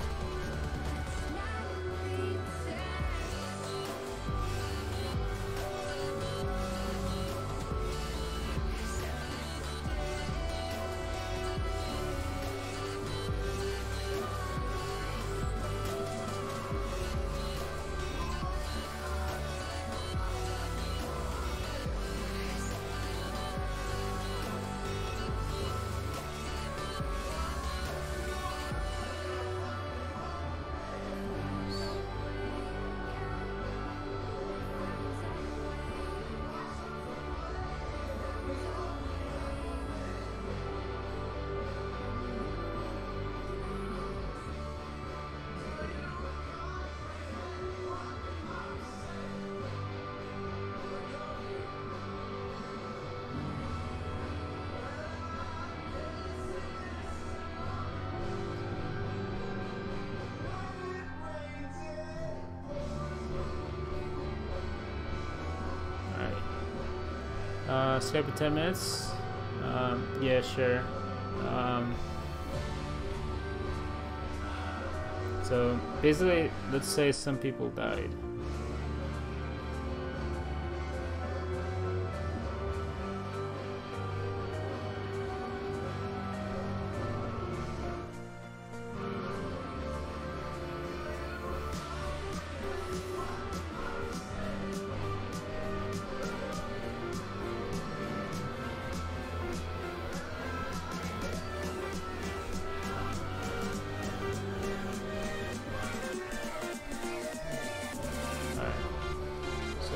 Skype for 10 minutes? Yeah, sure. So basically, let's say some people died.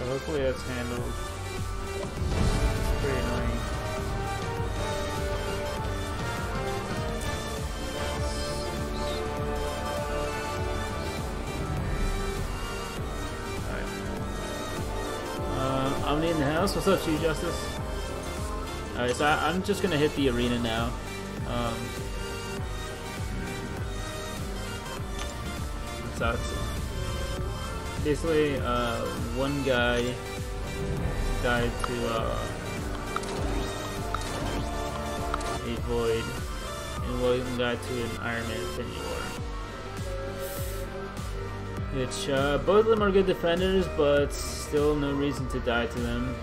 Hopefully that's handled. It's pretty annoying. Alright. Omni in the house. What's up, Chief Justice? Alright, so I'm just gonna hit the arena now. So basically, one guy died to a void, and one guy to an Iron Man Infinity War. Which both of them are good defenders, but still no reason to die to them.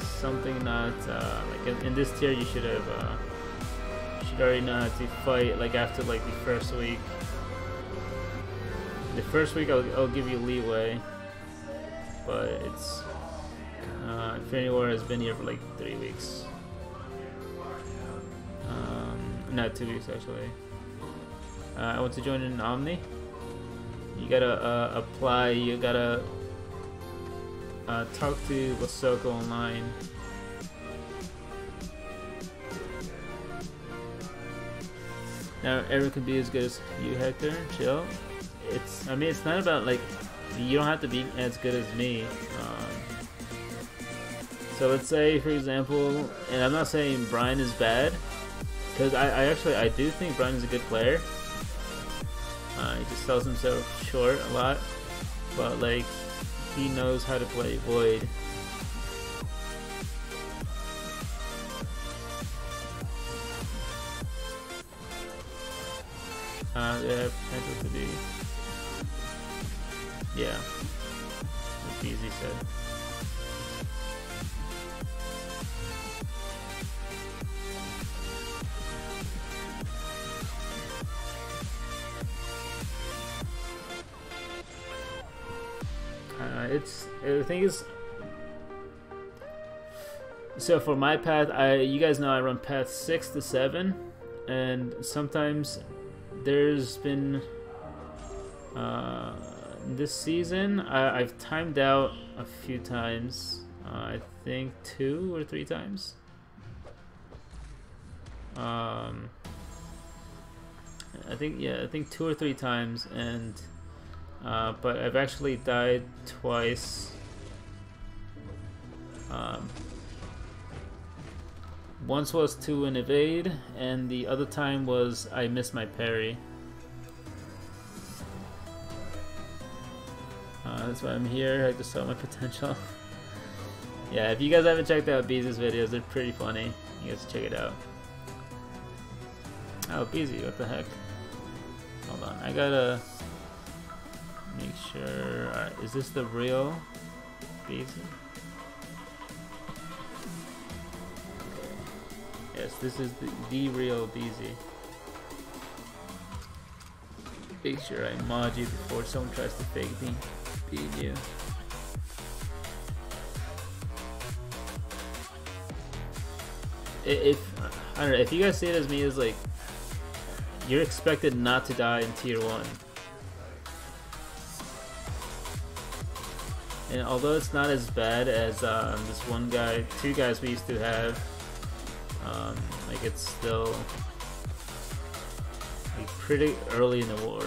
Something not like in this tier you should have should already know how to fight like after like the first week. The first week I'll give you leeway, but it's Infinity War has been here for like 3 weeks. Not 2 weeks actually. I want to join in Omni. You gotta apply. You gotta talk to Wasoko online. Now everyone can be as good as you, Hector. Chill. I mean, it's not about like you don't have to be as good as me. So let's say, for example, and I'm not saying Brian is bad, because I do think Brian is a good player. He just sells himself short a lot, but like he knows how to play Void. They have potential to be. Yeah, like Beezy said. The thing is, so for my path, you guys know I run path 6 to 7, and sometimes there's been this season I've timed out a few times. I think 2 or 3 times. I think 2 or 3 times, and but I've actually died twice. Once was to an evade, and the other time was I missed my parry. That's why I'm here. I just saw my potential. Yeah, if you guys haven't checked out Beezy's videos, they're pretty funny. You guys check it out. Oh, Beezy, what the heck? Hold on, I gotta make sure. Alright, is this the real Beezy? Yes, this is the real Beezy. Make sure I mod you before someone tries to fake me beat you. If I don't know, if you guys see it as me as like you're expected not to die in tier 1. And although it's not as bad as this one guy, 2 guys we used to have, like it's still like pretty early in the war.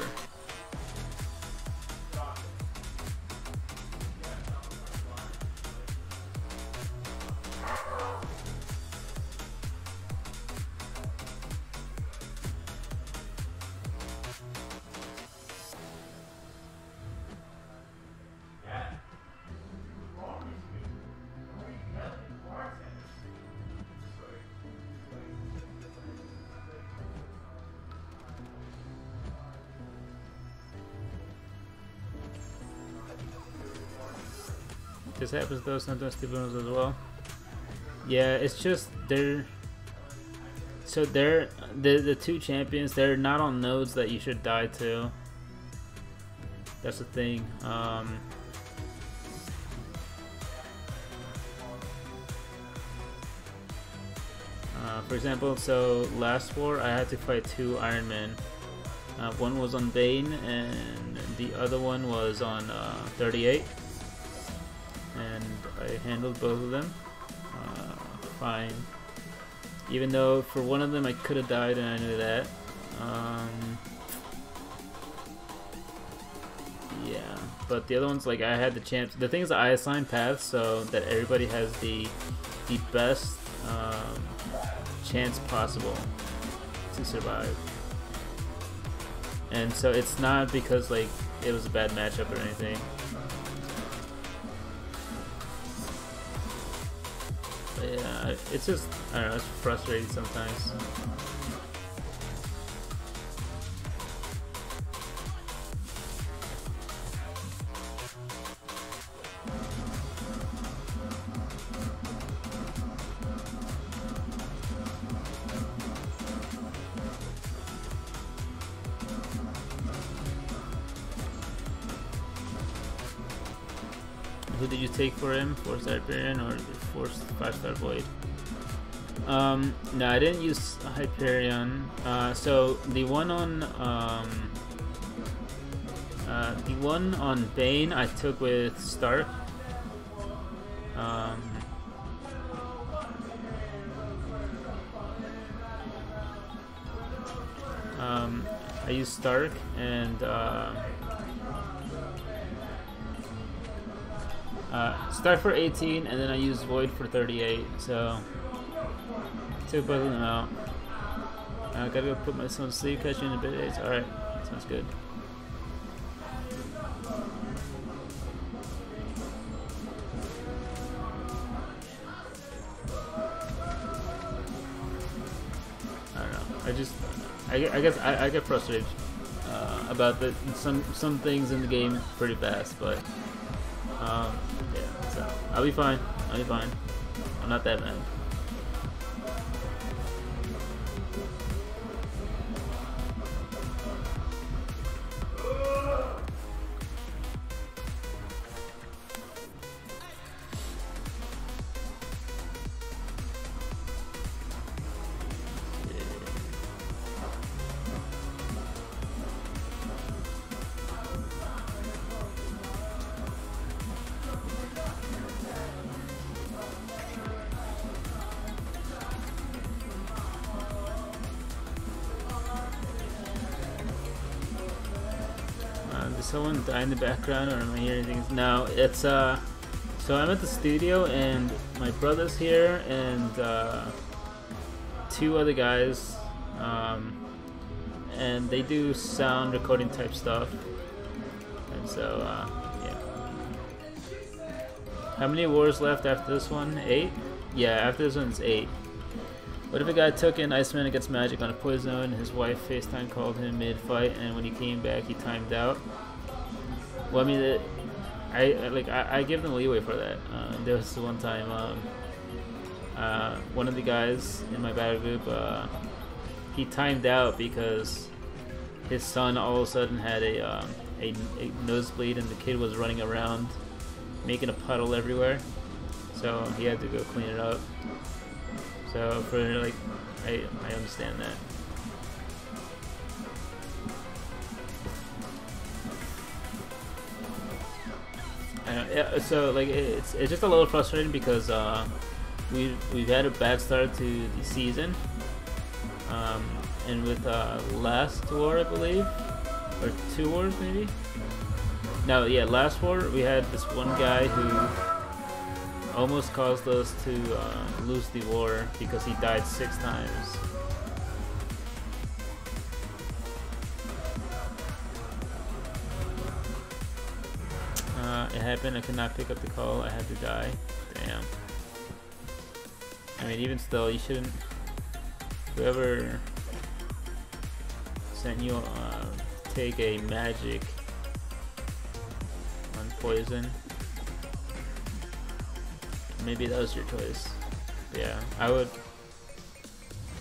This happens though, sometimes stupid ones as well. Yeah, it's just they're the two champions. They're not on nodes that you should die to. That's the thing. For example, so last war I had to fight 2 Iron Men. One was on Bane and the other one was on 38. And I handled both of them fine. Even though for one of them I could have died and I knew that. Yeah, but the other ones, like, I had the chance. The thing is that I assigned paths so that everybody has the best chance possible to survive. And so it's not because like it was a bad matchup or anything. But yeah, it's just, I don't know, it's frustrating sometimes. Who did you take for him? 4-star Hyperion or 5-star Void? No, I didn't use Hyperion. So the one on Bane I took with Stark. I used Stark and Stark for 18, and then I used Void for 38. So took both of them out. I gotta go put my son to sleep. Catch you in a bit. Alright, sounds good. I don't know. I guess I get frustrated about some things in the game pretty fast, but yeah. So I'll be fine. I'll be fine. I'm not that mad. Did someone die in the background, or am I hearing things? No, it's so I'm at the studio and my brother's here and 2 other guys, and they do sound recording type stuff, and so yeah. How many wars left after this one? 8? Yeah, after this one's 8. What if a guy took an Iceman against Magic on a poison zone, his wife FaceTime called him mid-fight, and when he came back he timed out? Well, I mean, I give them leeway for that. There was one time, one of the guys in my battle group, he timed out because his son all of a sudden had a nosebleed, and the kid was running around making a puddle everywhere, so he had to go clean it up. So for like, I understand that. Yeah, so like it's just a little frustrating because we've had a bad start to the season, and with last war, I believe, or 2 wars maybe. No, yeah, last war we had this one guy who almost caused us to lose the war because he died 6 times. It happened, I could not pick up the call, I had to die. Damn. I mean, even still, you shouldn't... Whoever sent you take a magic on poison. Maybe that was your choice. Yeah, I would.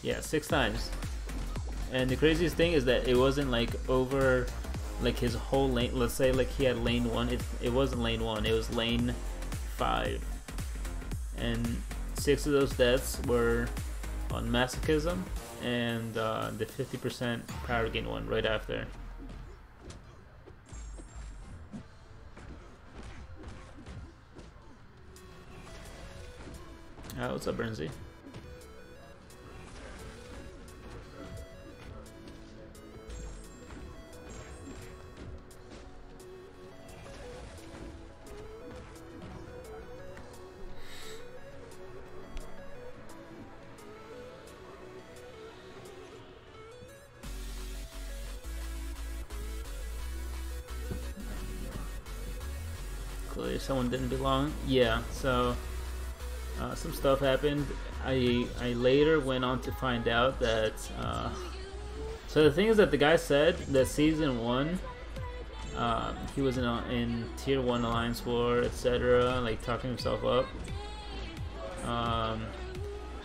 Yeah, 6 times. And the craziest thing is that it wasn't like over like his whole lane. Let's say like he had lane 1. It wasn't lane 1. It was lane 5. And 6 of those deaths were on Masochism and the 50% power gain one right after. What's up, Bernzy? Clearly someone didn't belong. Yeah, so some stuff happened. I later went on to find out that so the thing is that the guy said that season 1 he was in tier 1 alliance war, etc., like talking himself up,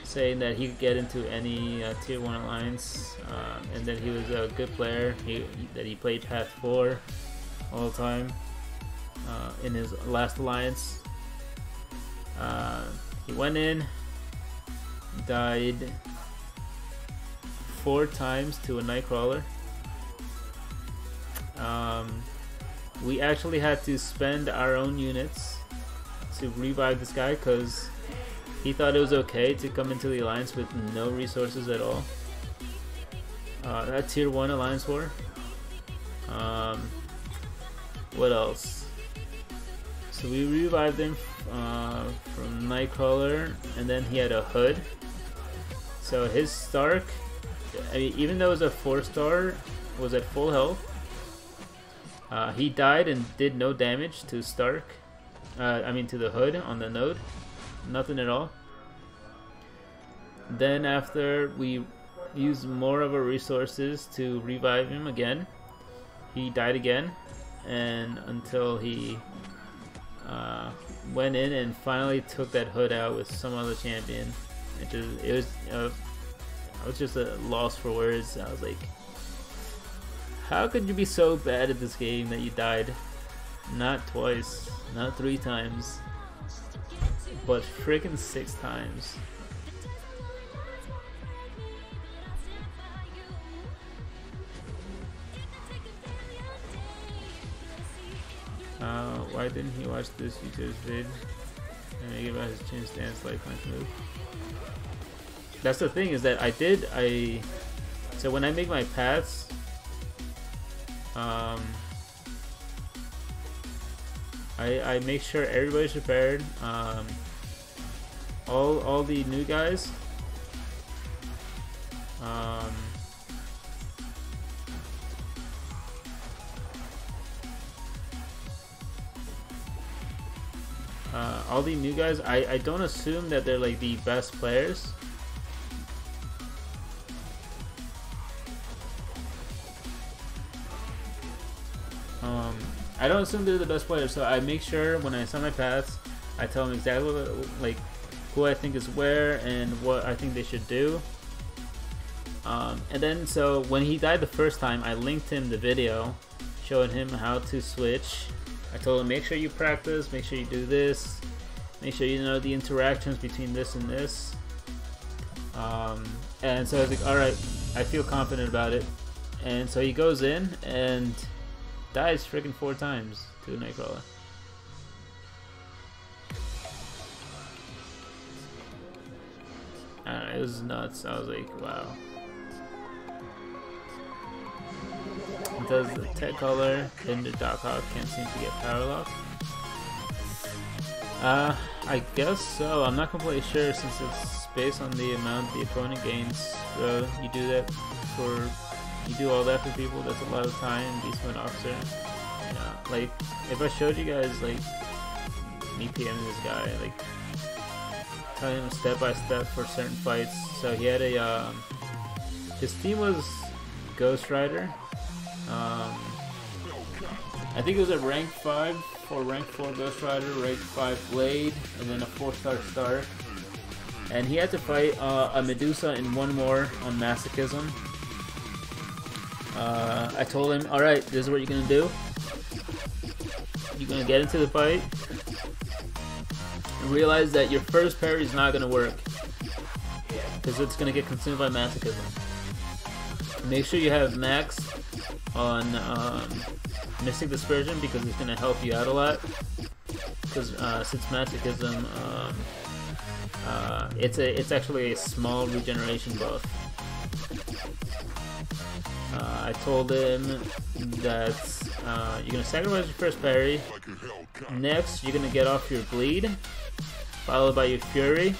saying that he could get into any tier 1 alliance, and that he was a good player, that he played path 4 all the time in his last alliance. He went in, died 4 times to a Nightcrawler. We actually had to spend our own units to revive this guy because he thought it was okay to come into the alliance with no resources at all. That tier 1 alliance war. What else? So we revived him from Nightcrawler, and then he had a hood. So his Stark, I mean, even though it was a 4-star, was at full health. He died and did no damage to Stark. I mean to the hood on the node. Nothing at all. Then after we used more of our resources to revive him again, he died again, and until he went in and finally took that hood out with some other champion. I was just a loss for words. I was like, how could you be so bad at this game that you died not twice, not 3 times, but freaking 6 times? Why didn't he watch this YouTube's vid and make about his chin stance like punch move? That's the thing, is that so when I make my paths, I make sure everybody's prepared. All the new guys. All the new guys, I don't assume that they're like the best players. I don't assume they're the best players, so I make sure when I assign my paths, I tell them exactly what, like, who I think is where and what I think they should do. And then, so when he died the first time, I linked him the video showing him how to switch. I told him, make sure you practice, make sure you do this, make sure you know the interactions between this and this. And so I was like, alright, I feel confident about it. And so he goes in and dies freaking 4 times to a Nightcrawler. I don't know, it was nuts. I was like, wow. Does the tech color in the Doc Hawk can't seem to get power lock? I guess so. I'm not completely sure since it's based on the amount the opponent gains. So you do that for, you do all that for people. That's a lot of time. Beastman officer. Yeah, like if I showed you guys like me PMing this guy, like telling him step by step for certain fights. So he had a his team was Ghost Rider. I think it was a rank 5 or rank 4 Ghost Rider, rank 5 Blade, and then a 4-star Stark. And he had to fight a Medusa and one more on Masochism. I told him, alright, this is what you're gonna do. You're gonna get into the fight and realize that your first parry is not gonna work because it's gonna get consumed by Masochism. Make sure you have max on Mystic Dispersion because it's gonna help you out a lot. Because since Masochism, it's actually a small regeneration buff. I told him that you're gonna sacrifice your first parry. Next, you're gonna get off your bleed, followed by your fury,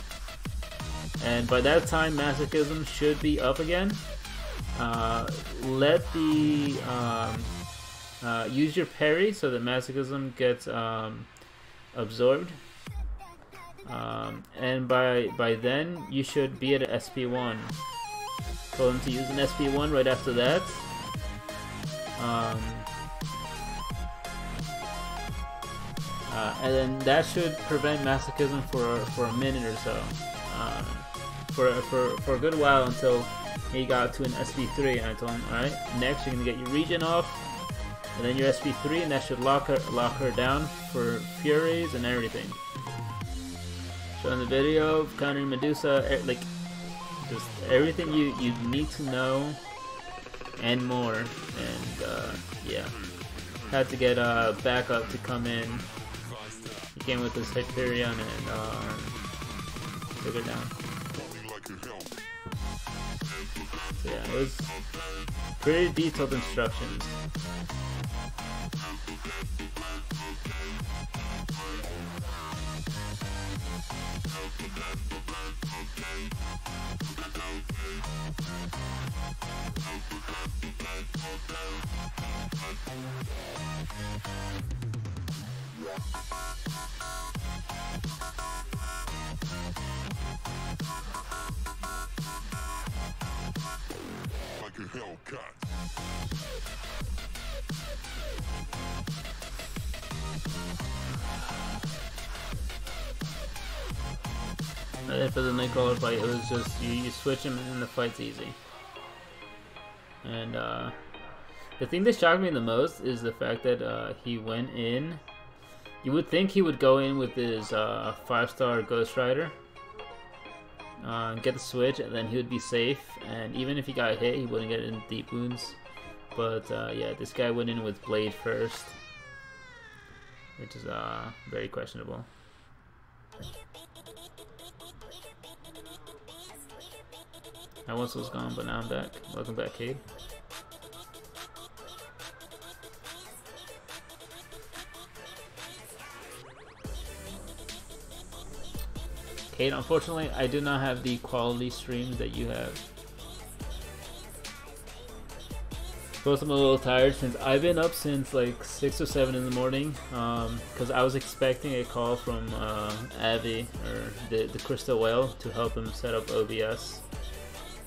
and by that time, Masochism should be up again. Let the use your parry so that Masochism gets absorbed, and by then you should be at an SP1. Told him to use an SP1 right after that. And then that should prevent Masochism for a minute or so, for a good while until he got to an SP3. And I told him, all right, next you're gonna get your regen off, and then your SP3, and that should lock her down for furies and everything. Showing the video of countering Medusa, like just everything you need to know and more. And yeah, had to get backup to come in. He came with his Hyperion and took it down. So yeah, it was pretty detailed instructions. Like a Hellcat. For the Nightcrawler fight, it was just you switch him and the fight's easy. And the thing that shocked me the most is the fact that he went in. You would think he would go in with his 5-star Ghost Rider, get the switch, and then he would be safe. And even if he got hit, he wouldn't get in deep wounds. But yeah, this guy went in with Blade first, which is very questionable. I once was gone, but now I'm back. Welcome back, Cade. Cade, unfortunately, I do not have the quality streams that you have. Both I'm a little tired since I've been up since like 6 or 7 in the morning, because I was expecting a call from Avi, or the Crystal Whale, to help him set up OBS.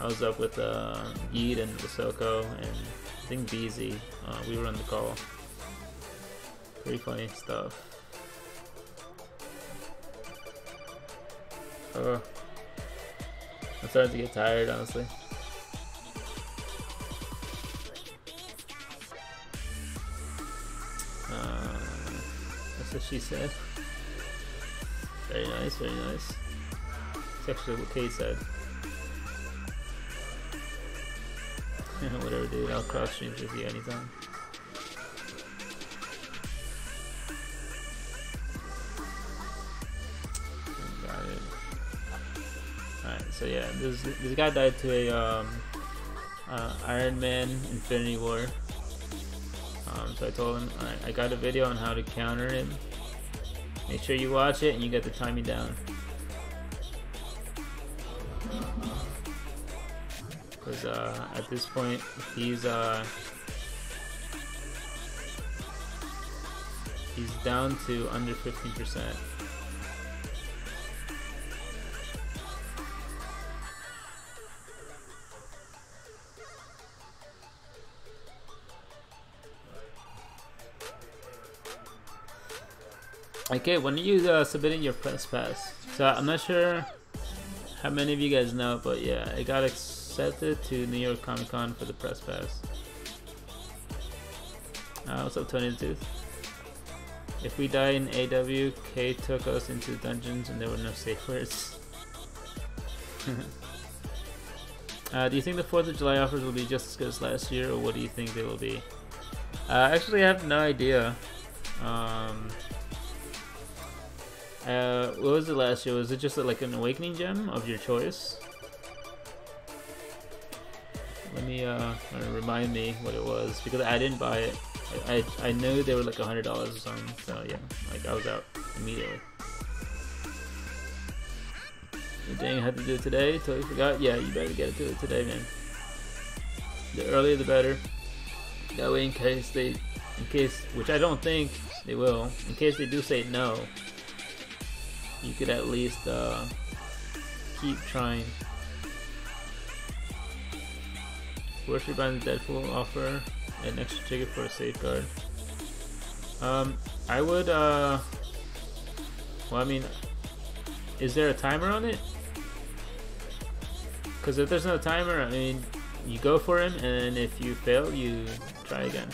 I was up with Yeet and Wasoko and I think BZ. We were on the call. Pretty funny stuff. Oh, I'm starting to get tired, honestly. That's what she said. Very nice, very nice. It's actually what Kate said. Whatever, dude. I'll cross streams with you anytime. Got it. Alright, so yeah, this guy died to a Iron Man Infinity War. So I told him, alright, I got a video on how to counter him. Make sure you watch it and you get the timing down. Because at this point, he's down to under 15%. Okay, when are you submitting your press pass? So I'm not sure how many of you guys know, but yeah, it got accepted to New York Comic Con for the press pass. What's up, Tony the Tooth? If we die in AW, K took us into dungeons and there were no safe words. Do you think the 4th of July offers will be just as good as last year, or what do you think they will be? Actually, I have no idea. What was it last year? Was it just like an awakening gem of your choice? Let me remind me what it was, because I didn't buy it. I knew they were like $100 or something, so yeah, like I was out immediately. Dang, I had to do it today. Totally forgot. Yeah, you better get it to it today, man. The earlier the better. That way, which I don't think they will, in case they do say no, you could at least keep trying. Where should buy the Deadpool offer an extra ticket for a safeguard? I would well, I mean, is there a timer on it? Because if there's no timer, I mean, you go for him, and if you fail, you try again.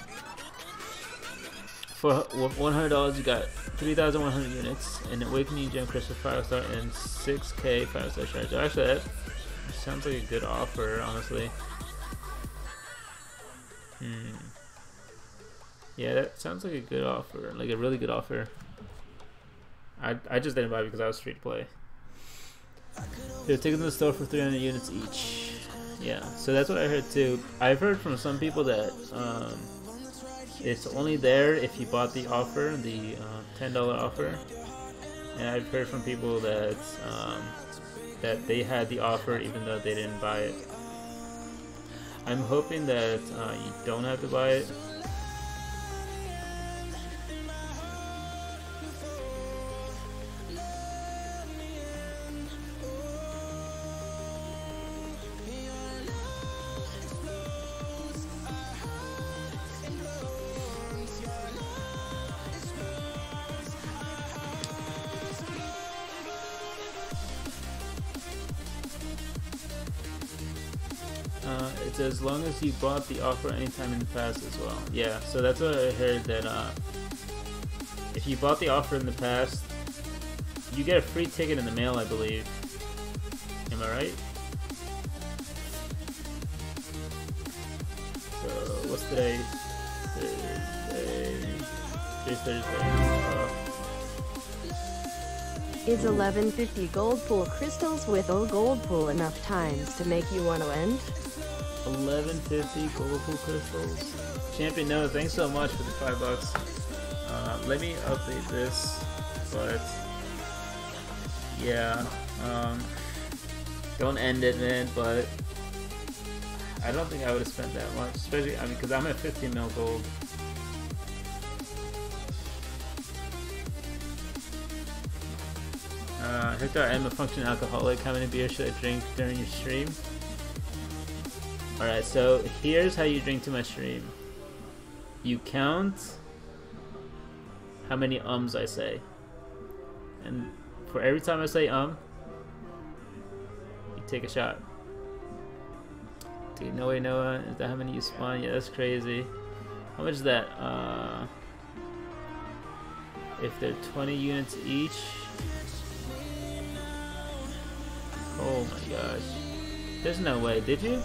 For $100, you got 3,100 units, an Awakening Gem Crystal 5-star, and 6K 5-star charge. Actually, that sounds like a good offer, honestly. Yeah, that sounds like a good offer, like a really good offer. I just didn't buy it because I was free to play. They're taking to the store for 300 units each. Yeah, so that's what I heard too. I've heard from some people that it's only there if you bought the offer, the $10 offer. And I've heard from people that that they had the offer even though they didn't buy it. I'm hoping that you don't have to buy it. It's as long as you bought the offer anytime in the past as well. Yeah, so that's what I heard, that if you bought the offer in the past, you get a free ticket in the mail, I believe. Am I right? So what's today? Today's Thursday. Is 1150 gold pool crystals with O gold pool enough times to make you want to end? 1150 gold pool crystals. Champion Noah, thanks so much for the $5. Let me update this, but yeah, don't end it, man. But I don't think I would have spent that much, especially, I mean, because I'm at 15 mil gold. Hector, I am a functioning alcoholic. How many beers should I drink during your stream? Alright, so here's how you drink to my stream. You count how many ums I say. And for every time I say you take a shot. Dude, no way, Noah. Is that how many you spawn? Yeah, that's crazy. How much is that? If they're 20 units each. Oh my gosh. There's no way. Did you?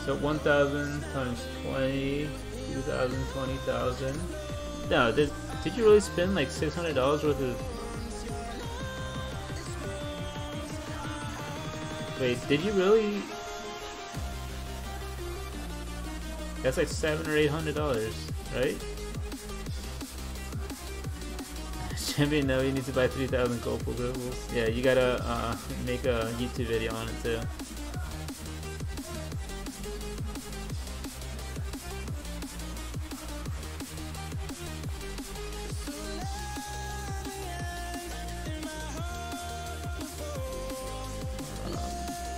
So 1,000 times 20, 2,000, 20,000. No, did you really spend like $600 worth of... Wait, did you really? That's like $700 or $800, right? Champion, no, you need to buy 3,000 gold pool dribbles. Yeah, you gotta make a YouTube video on it too.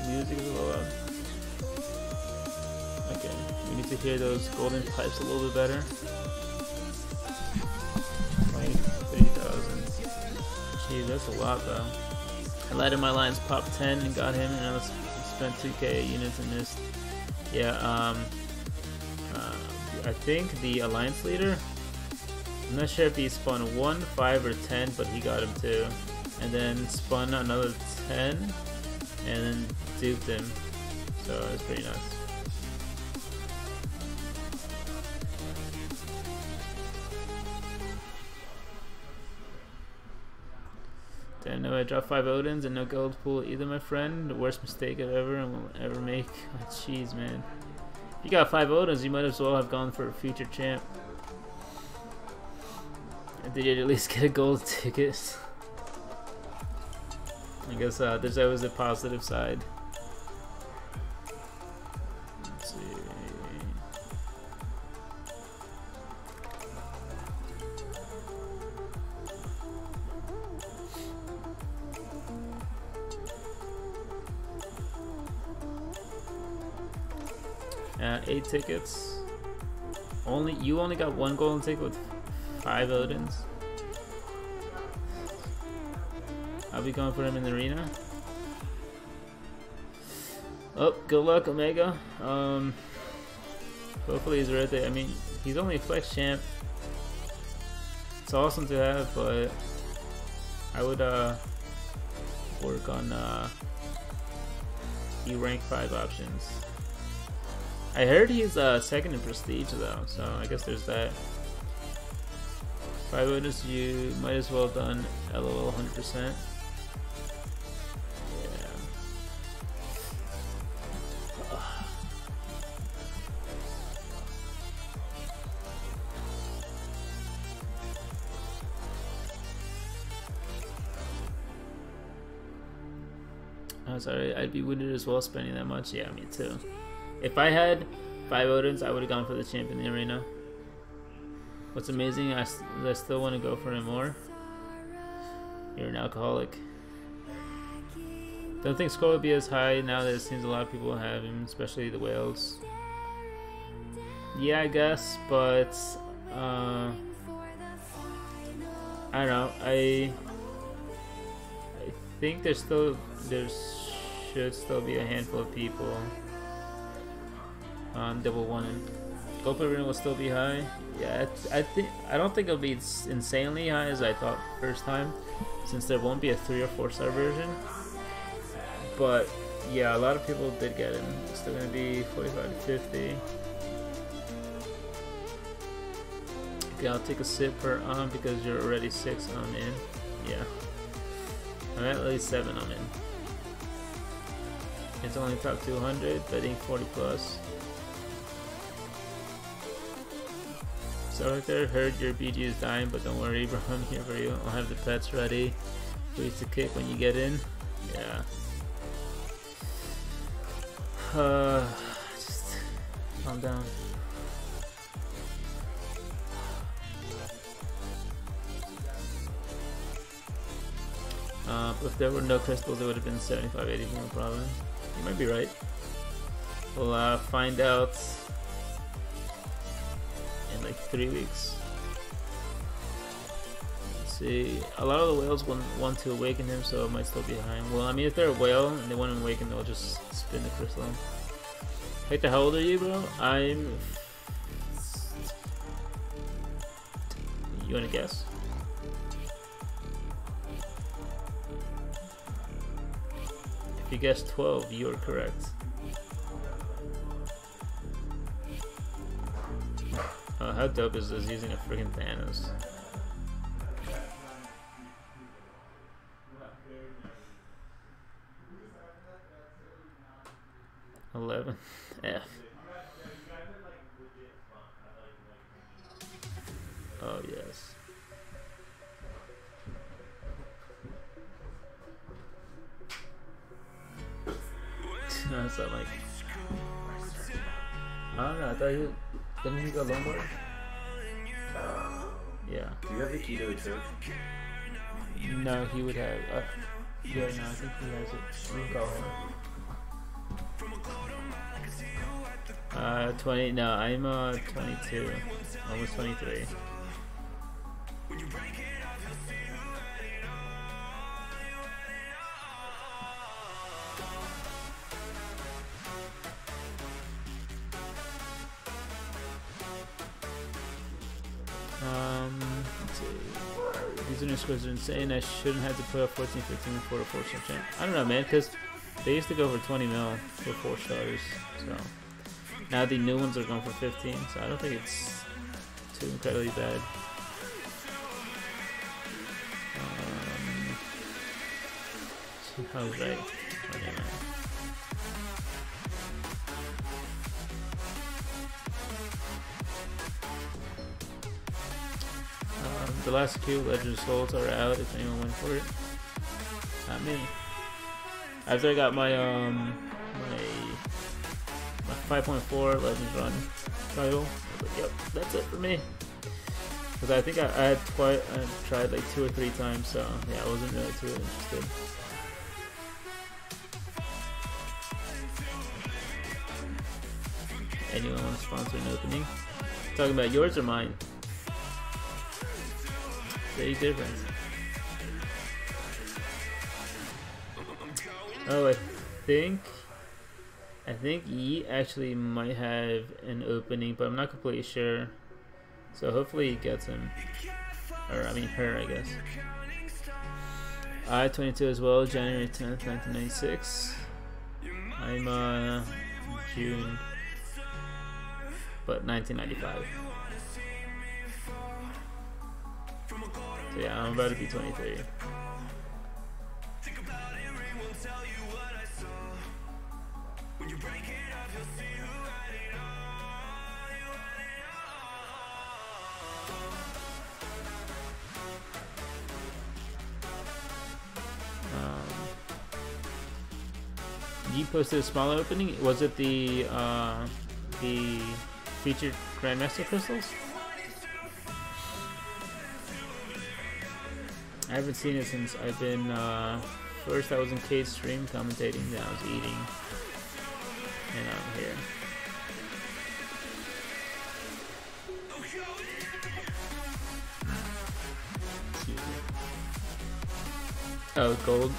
Music is a little loud. Okay, we need to hear those golden pipes a little bit better. Jeez, that's a lot though. I lighted my lines, popped 10 and got him, and I spent 2k units and missed. Yeah, I think the alliance leader, I'm not sure if he spun 1, 5, or 10, but he got him too. And then spun another 10, and then duped him. So it's pretty nuts. Damn, no, I dropped 5 Odins and no gold pool either, my friend. The worst mistake I've ever and will ever make. Oh, jeez, man. If you got 5 Odins, you might as well have gone for a future champ. And did you at least get a gold ticket? I guess there's always a positive side. Let's see. 8 tickets. You only got 1 golden ticket with 5 Odins. I'll be going for him in the arena. Oh, good luck, Omega. Hopefully he's right there. I mean, he's only a flex champ. It's awesome to have, but I would work on the rank 5 options. I heard he's second in prestige though, so I guess there's that. 5 Odins, you might as well have done LOL 100%. I'm sorry, I'd be wounded as well spending that much. Yeah, me too. If I had 5 Odins, I would have gone for the champ in the arena. What's amazing, I still want to go for him more. You're an alcoholic. Don't think score will be as high now that it seems a lot of people have him, especially the whales. Yeah, I guess, but I don't know. I think there should still be a handful of people on double one. Gold arena will still be high. Yeah, I don't think it'll be insanely high as I thought first time, since there won't be a 3 or 4 star version. But yeah, a lot of people did get him. It's still gonna be 45 to 50. Okay, I'll take a sip per because you're already 6 in. Yeah, I'm at least 7 in. It's only top 200, betting 40 plus. So right there, heard your BG is dying, but don't worry, bro, I'm here for you. I'll have the pets ready for you to kick when you get in. Yeah. Just calm down. If there were no crystals, it would have been 75, 80, no problem. You might be right. We'll find out in like 3 weeks. Let's see. A lot of the whales want to awaken him, so it might still be high. Well, I mean, if they're a whale and they want to awaken, they'll just spin the crystal. Hector, how old are you, bro? I'm... You wanna guess? If you guessed 12, you are correct. Oh, how dope is this using a freaking Thanos? $11. F. Oh yes. That's not like. I don't know. I thought you didn't he go longboard? Yeah. Do you have the key to the church? No, he would have. Yeah, no, I think he has it. We can call him. 20. No, I'm 22. Almost 23. These scores are insane. I shouldn't have to put up 14, 15 before the 4-star champ. I don't know, man, because they used to go for 20 mil for 4 stars. So now the new ones are going for 15. So I don't think it's too incredibly bad. I was right. Okay, man. The last few Legend Souls are out if anyone went for it. Not me. After I got my my 5.4 Legends Run title, I was like, yep, that's it for me. Because I think I tried like 2 or 3 times, so yeah, I wasn't really too interested. Anyone want to sponsor an opening? Talking about yours or mine? Big difference. Oh, I think Yi actually might have an opening, but I'm not completely sure. So hopefully he gets him. Or I mean her, I guess. I 22 as well, January 10th, 1996. I'm June, but 1995. So yeah, I'm about to be 23. You posted a smaller opening. Was it the featured Grandmaster crystals? I haven't seen it since I've been first I was in Kate's stream commentating, then I was eating, and I'm here. Excuse me. Oh, gold.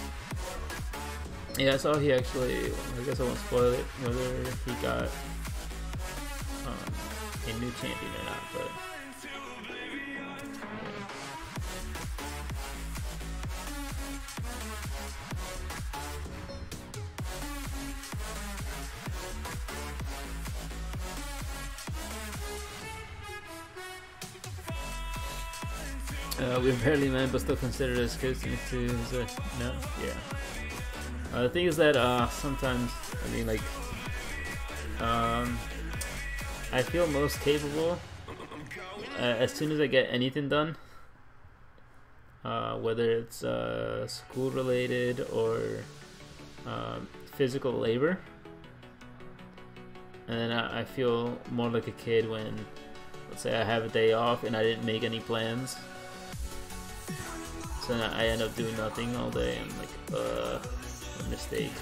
Yeah, I saw he actually, I guess I won't spoil it, whether he got a new champion or not, but we're barely men, but still considered as kids. No, yeah. The thing is that sometimes, I mean, like, I feel most capable as soon as I get anything done, whether it's school related or physical labor, and then I feel more like a kid when, let's say, I have a day off and I didn't make any plans. So then I end up doing nothing all day. I'm like, a mistake.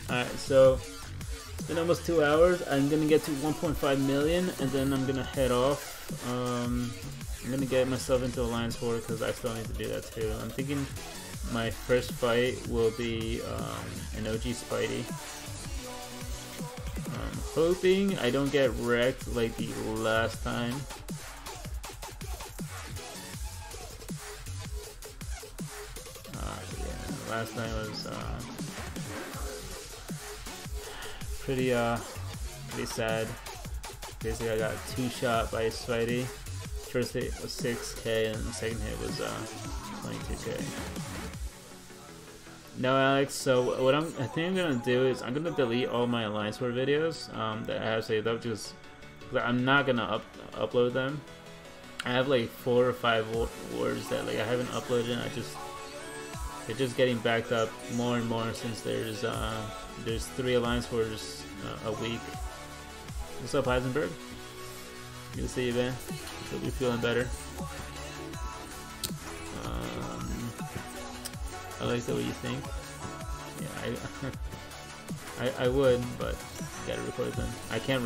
Alright, so it's been almost 2 hours. I'm gonna get to 1.5 million and then I'm gonna head off. I'm gonna get myself into Alliance War because I still need to do that too. I'm thinking my first fight will be an OG Spidey. I'm hoping I don't get wrecked like the last time. Yeah, last time was pretty sad. Basically, I got 2-shot by Spidey. First hit was 6k, and the second hit was 22k. No, Alex. So what I think I'm gonna do is I'm gonna delete all my Alliance War videos that I have saved up. Just I'm not gonna upload them. I have like 4 or 5 wars that like I haven't uploaded, and they're just getting backed up more and more since there's 3 alliance wars a week. What's up, Heisenberg? Good to see you, man. Hope you're feeling better. I like the way you think. Yeah, I would, but gotta record them. I can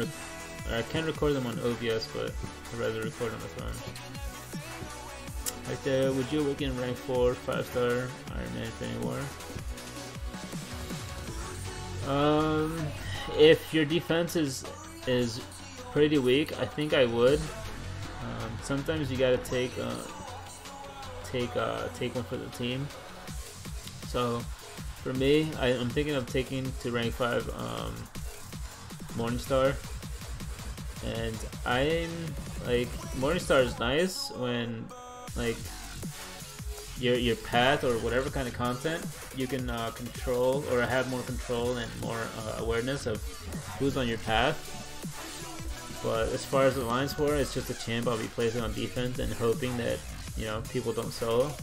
record them on OBS, but I'd rather record on my phone. Like the would you awaken rank 4 5-star Iron Man Infinity War? If your defense is pretty weak, I think I would. Sometimes you gotta take one for the team. So for me, I'm thinking of taking to rank 5 Morningstar, and I'm like Morningstar is nice when like your path or whatever kind of content you can control or have more control and more awareness of who's on your path. But as far as the Alliance War, it's just a champ I'll be placing on defense and hoping that, you know, people don't solo.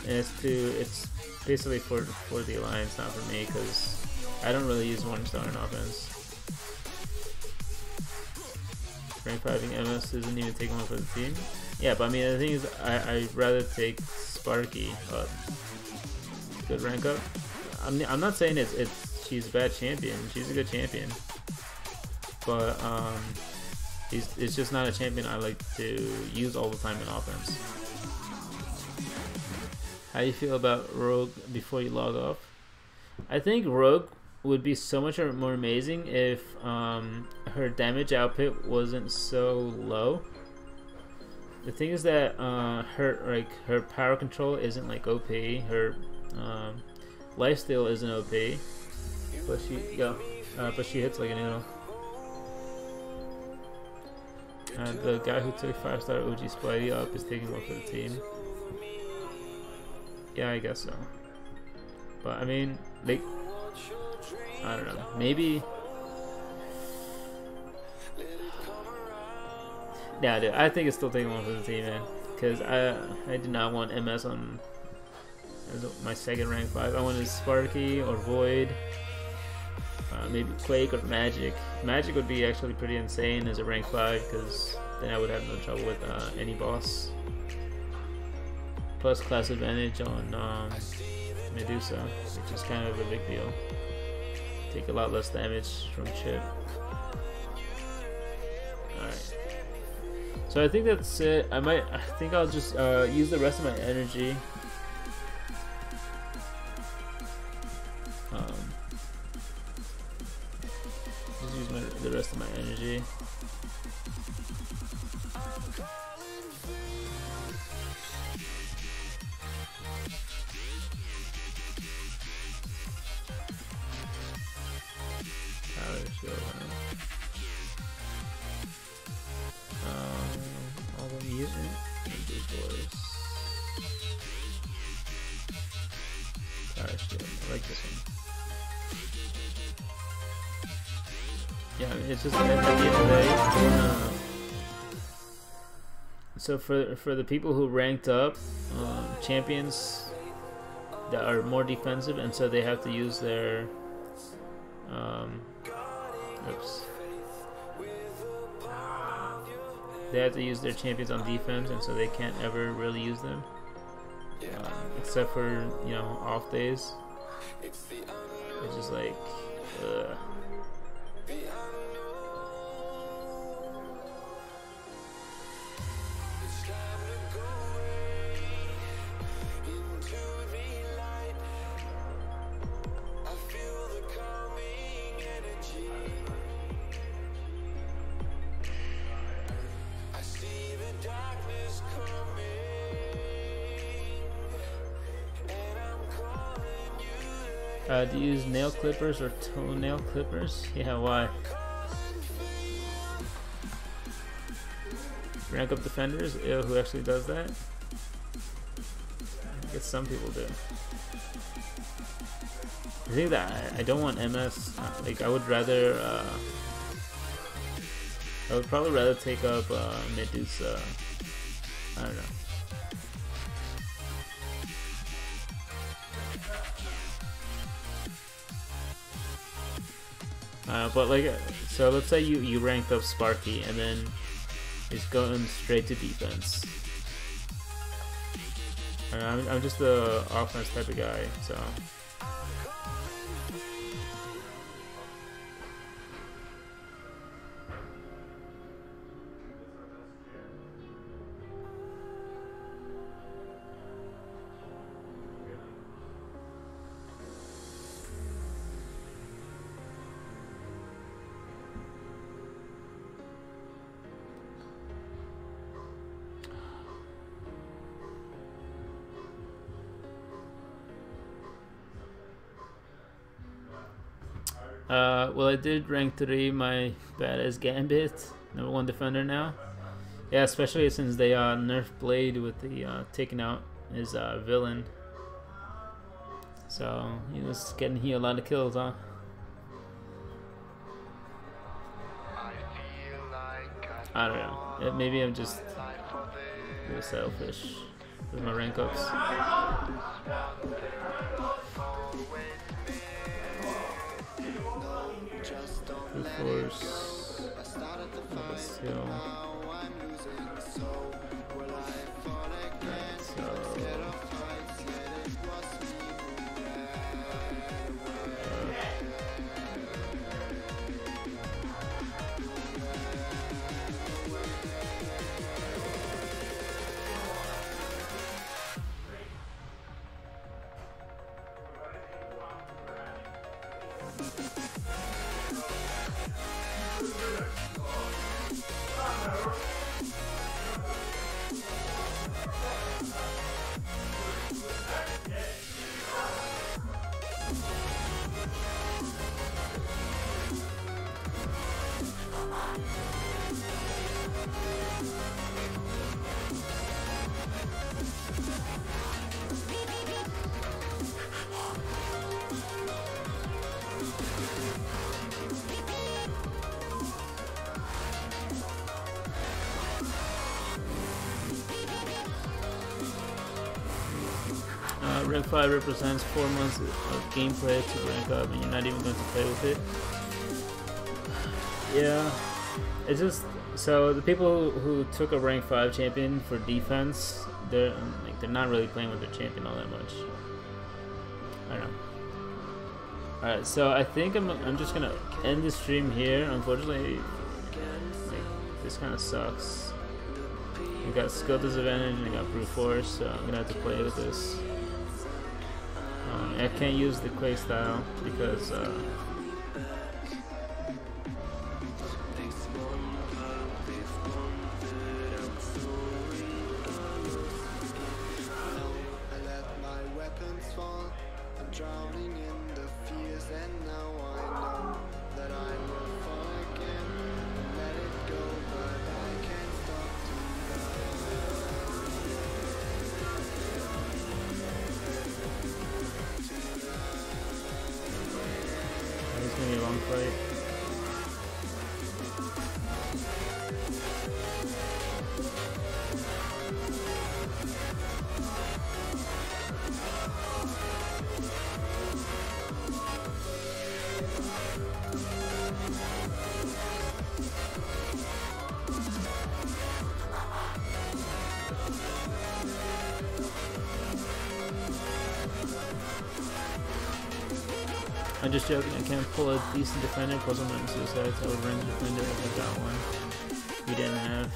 And it's basically for the Alliance, not for me, because I don't really use Morningstar in offense. Rank 5ing MS isn't even taking one for the team. Yeah, but I mean, the thing is, I'd rather take Sparky up. Good rank up. I'm not saying she's a bad champion. She's a good champion. But it's just not a champion I like to use all the time in offense. How do you feel about Rogue before you log off? I think Rogue would be so much more amazing if her damage output wasn't so low. The thing is that her power control isn't like OP. Her lifesteal isn't OP, but she hits like a noodle. The guy who took 5-star OG Spidey up is taking one for the team. Yeah, I guess so. But I mean, like, I don't know. Maybe. Yeah, dude, I think it's still taking one for the team, man. Because I did not want MS on as my second rank 5. I wanted Sparky or Void. Maybe Quake or Magic. Magic would be actually pretty insane as a rank 5, because then I would have no trouble with any boss. Plus class advantage on Medusa, which is kind of a big deal. Take a lot less damage from Chip. Alright. So I think that's it. I think I'll just use the rest of my energy. Just use the rest of my energy. All the mutant boys. Power shield. I like this one. Yeah, it's just at the end of the day. So for the people who ranked up, champions that are more defensive, and so they have to use their they have to use their champions on defense, and so they can't ever really use them, except for, you know, off days. It's just like, do you use nail clippers or toenail clippers? Yeah, why? Rank up defenders? Ew, who actually does that? I guess some people do. I think that I don't want MS. Like, I would rather I would probably rather take up Medusa. I don't know. But like, so let's say you ranked up Sparky and then it's going straight to defense. I'm just the offense type of guy, so. Well, I did rank 3 my badass Gambit, #1 defender now. Yeah, especially since they nerfed Blade with the taking out his villain. So he was getting a lot of kills, huh? I don't know. Maybe I'm just a little selfish with my rank ups. Force. Let's go. Rank 5 represents 4 months of gameplay to rank up, and you're not even going to play with it. Yeah, it's just so the people who took a rank 5 champion for defense, they're not really playing with their champion all that much. I don't know. All right, so I think I'm just gonna end the stream here. Unfortunately, this kind of sucks. We got skill disadvantage and we got brute force, so I'm gonna have to play with this. I can't use the Quake style because I'm just joking, I can't pull a decent defender plus I'm running suicide, so I would range defender if I got one. We didn't have,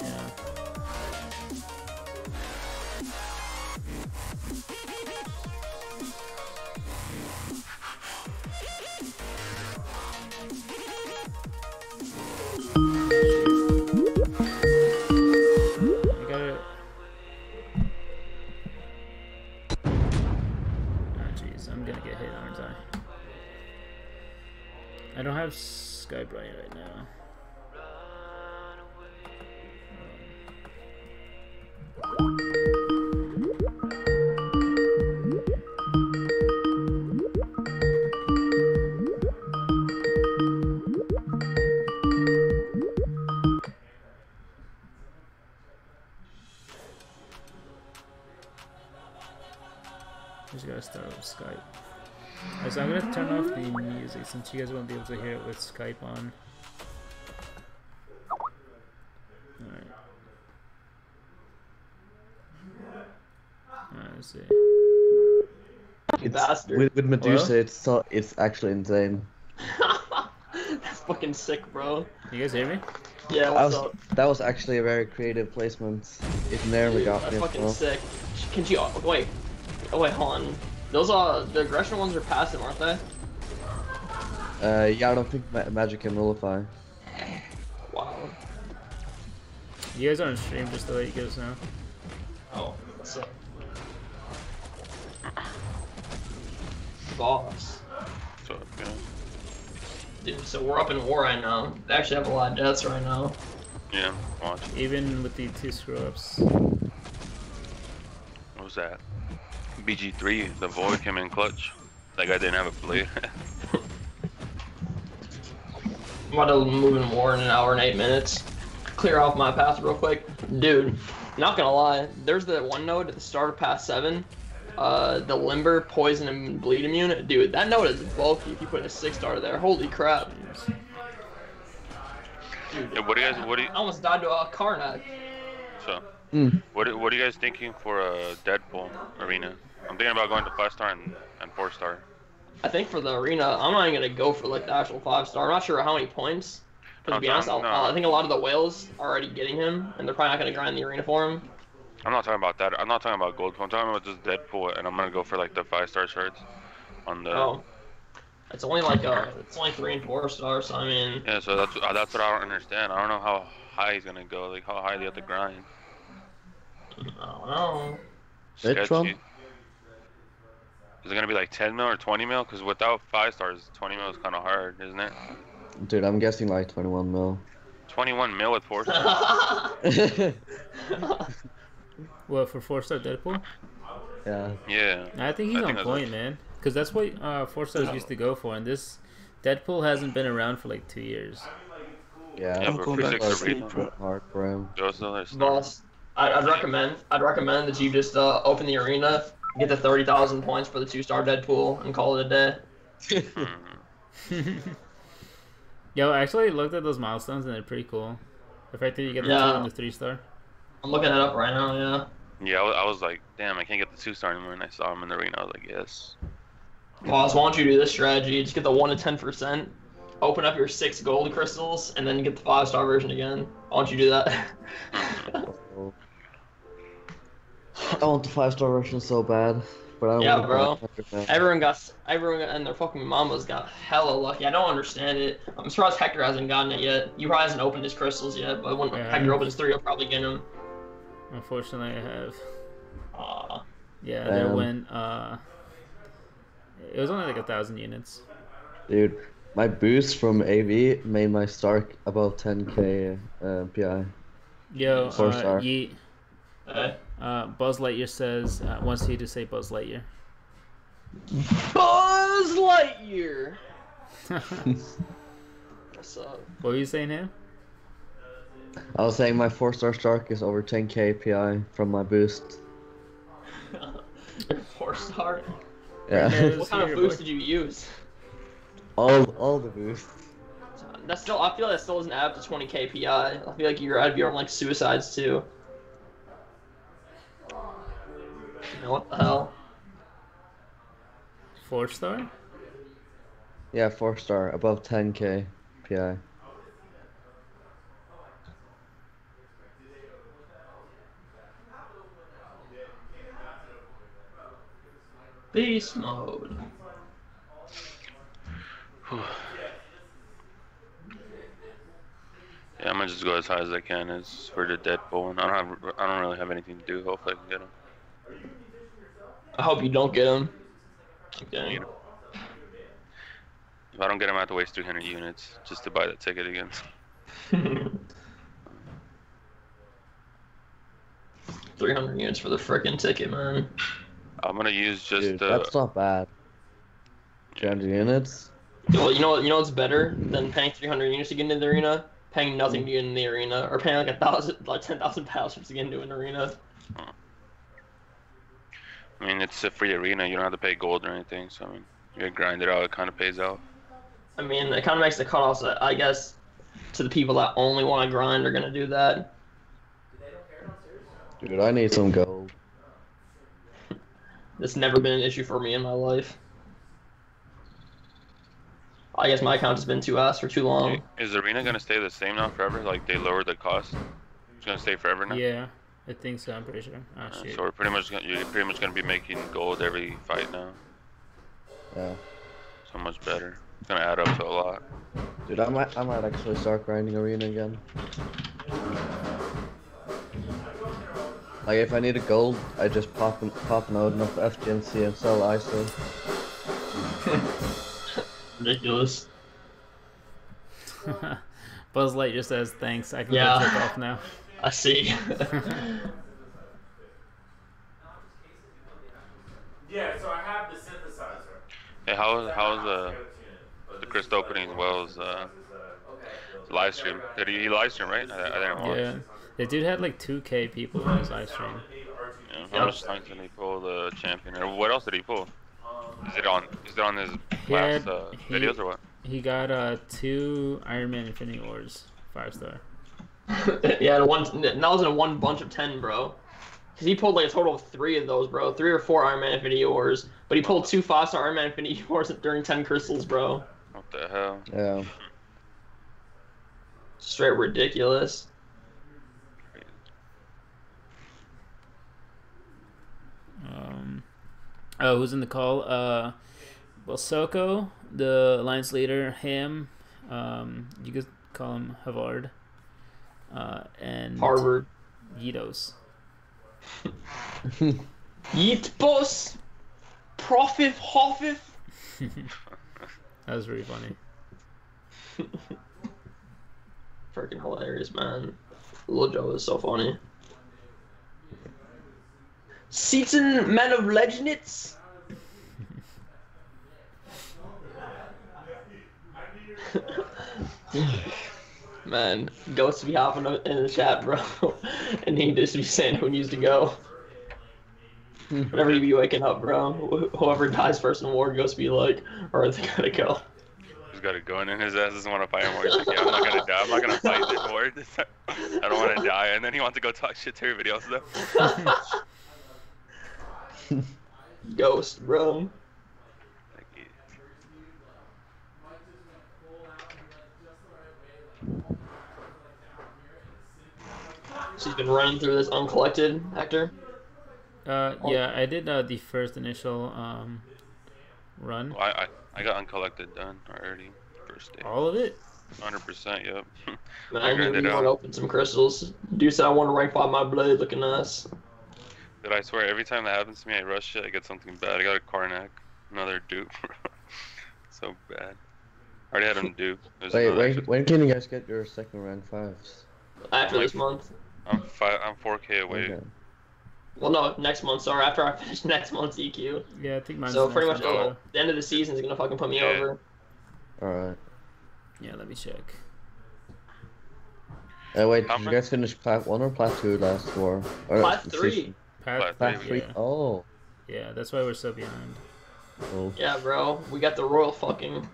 yeah. I don't have Sky Bright right now. Alright, so I'm gonna turn off the music since you guys won't be able to hear it with Skype on. Alright. Alright, let's see. With Medusa, Hello? it's actually insane. That's fucking sick, bro. You guys hear me? Yeah, what's up? That was actually a very creative placement. It never got That's me. fucking sick. Can you wait? Oh wait, hold on. Those the aggression ones are passive, aren't they? Yeah, I don't think magic can nullify. Wow. You guys are on stream just to let you guys know. Oh, what's up? Boss. So, yeah. Dude, so we're up in war right now. They actually have a lot of deaths right now. Yeah, watch. Even with the 2 screw-ups. What was that? BG3, the Void came in clutch. That guy didn't have a blade. I'm about to move in war in an hour and 8 minutes. Clear off my path real quick. Dude, not gonna lie, there's the one node at the start of path 7. The Limber, Poison, and Bleed immune. Dude, that node is bulky if you put a 6-star there. Holy crap. Dude, Yeah, what do you I almost died to a Karnak. so what are you guys thinking for a Deadpool arena? I'm thinking about going to 5-star and 4-star. I think for the arena, I'm not even gonna go for like the actual 5-star. I'm not sure how many points. But to be honest, I think a lot of the whales are already getting him, and they're probably not gonna grind the arena for him. I'm not talking about that. I'm not talking about gold. I'm talking about just Deadpool, and I'm gonna go for like the 5-star shirts on the. Oh, it's only like it's only 3 and 4 stars. So I mean. Yeah, so that's what I don't understand. I don't know how high he's gonna go. Like how high do you have to grind? I don't know. Sketchy. Is it gonna be like 10 mil or 20 mil? Because without 5 stars, 20 mil is kind of hard, isn't it? Dude, I'm guessing like 21 mil. 21 mil with 4 stars. What, for 4-star Deadpool? Yeah. Yeah. I think he's on point, man. Because that's what 4-stars used to go for, and this Deadpool hasn't been around for like 2 years. Yeah, Yeah, I'm but going for back 6 to arena. sleep hard for him. Boss, I'd recommend that you just open the arena, get the 30,000 points for the 2-star Deadpool, and call it a day. Yo, I actually looked at those milestones and they're pretty cool. The fact that you get the 2 and the 3-star. I'm looking it up right now. Yeah. Yeah, I was like, damn, I can't get the 2-star anymore, and I saw him in the arena. I was like, yes. Boss, why don't you do this strategy? Just get the 1 to 10%, open up your 6 gold crystals, and then get the 5-star version again. Why don't you do that? I want the 5-star version so bad, but I don't Yeah, want bro. Everyone and their fucking mamas got hella lucky. I don't understand it. I'm surprised Hector hasn't gotten it yet. He probably hasn't opened his crystals yet, but when Hector opens 3, he'll probably get them. Unfortunately, I have. Aw. Yeah, there went. It was only like 1,000 units. Dude, my boost from AV made my Stark about 10k PI. Yo, 4-star. Yeet. Hey. Buzz Lightyear says wants you to say Buzz Lightyear. Buzz Lightyear! What's up? What were you saying here? I was saying my 4-star Stark is over 10k PI from my boost. 4-star? Yeah. What kind of boost did you use? all the boosts. That's still, I feel like that still doesn't add up to 20k PI. I feel like you're out of your like suicides too. You know what the hell? 4-star? Yeah, 4-star, above 10k PI. Beast mode. Yeah, I'm gonna just go as high as I can as for the Deadpool, and I don't really have anything to do. Hopefully, I can get him. I hope you don't get him. Okay. If I don't get him, I have to waste 300 units just to buy the ticket again. 300 units for the frickin' ticket, man. I'm gonna use just Dude, that's not bad. 300 units? Well, you know what's better than paying 300 units to get into the arena? Paying nothing to get in the arena, or paying like 10,000 pounds to get into an arena. I mean, it's a free arena. You don't have to pay gold or anything. So I mean, You grind it out, it kind of pays off. I mean, it kind of makes the cutoffs, I guess, to the people that only want to grind are going to do that. Dude, I need some gold. It's never been an issue for me in my life. I guess my account has been too ass for too long. Is the arena gonna stay the same now forever? Like they lowered the cost? It's gonna stay forever now? Yeah, I think so. I'm pretty sure. Oh shit. So you're pretty much gonna be making gold every fight now. Yeah. So much better. It's gonna add up to a lot. Dude, I might actually start grinding arena again. Like if I need a gold, I just pop node enough FGNC and sell ISO. Ridiculous. Buzz Light just says thanks. I can Yeah. go take off now. I see. Yeah, so I have the synthesizer. Hey, how's the crystal opening as well as live stream? Did he live stream, right? I didn't watch. Yeah, the dude had like 2K people on his live stream. Yeah, how much times did he pull the champion? Or what else did he pull? Is it on his last videos or what? He got 2 Iron Man Infinity Wars 5-star. Yeah, that was in one bunch of 10, bro. Because he pulled like a total of 3 of those, bro. 3 or 4 Iron Man Infinity Wars. But he pulled 2 5-star Iron Man Infinity Wars during 10 crystals, bro. What the hell? Yeah. Straight ridiculous. Oh, who's in the call? Well, Soko, the alliance leader, Ham, you could call him Havard, and Harvard. Yitos. Yeet boss! Profif Hoffif! That was really funny. Freaking hilarious, man. Lil Joe is so funny. Seaton Men of Legendits! Man, Ghost be hopping in the chat, bro. And he just be saying who needs to go. Whenever you be waking up, bro, whoever dies first in war, Ghost be like, alright, they gotta go. He's got it going in his ass, doesn't want to fight anymore. He's like, yeah, I'm not gonna die, I'm not gonna fight this war. I don't want to die. And then he wants to go talk shit to everybody else though. Ghost, bro. So you've been running through this Uncollected, Hector? Yeah, I did the first initial run. Well, I got Uncollected done already, first day. All of it? 100%, yep. Man, I really want to open some crystals. Dude said I want to rank 5 my blade, looking nice. Dude, I swear, every time that happens to me, I rush it, I get something bad. I got a Karnak, another dupe. So bad. I already had him dupe. Wait, when can you guys get your second rank 5s? After this month. I'm 4K away. Okay. Well, no, next month. Sorry, after I finish next month's EQ. Yeah, I think mine's So pretty much next month. the end of the season is gonna fucking put me over. Alright. Yeah, let me check. Wait, did you guys finish Plat 1 or Plat 2 last war? Or Plat the 3. season? Plat Plat 3? Yeah. Oh. Yeah, that's why we're so behind. Oh. Yeah, bro. We got the royal fucking.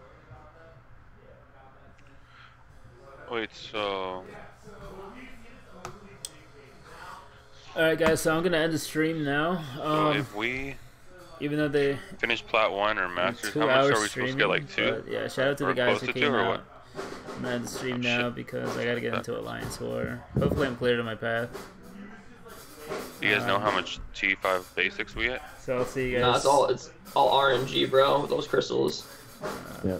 Wait, so... Alright guys, so I'm gonna end the stream now. So if we even though they finish Plat 1 or Masters, 2 how much hours are we supposed to get, like 2? but yeah, shout out to the Or guys close who to came 2 or out. what? I'm gonna end the stream Oh, now shit. because I gotta get into Alliance War. Hopefully I'm clear to my path. Do you guys know how much T5 basics we get? So I'll see you guys. Nah, it's all RNG, bro. Those crystals. Yeah.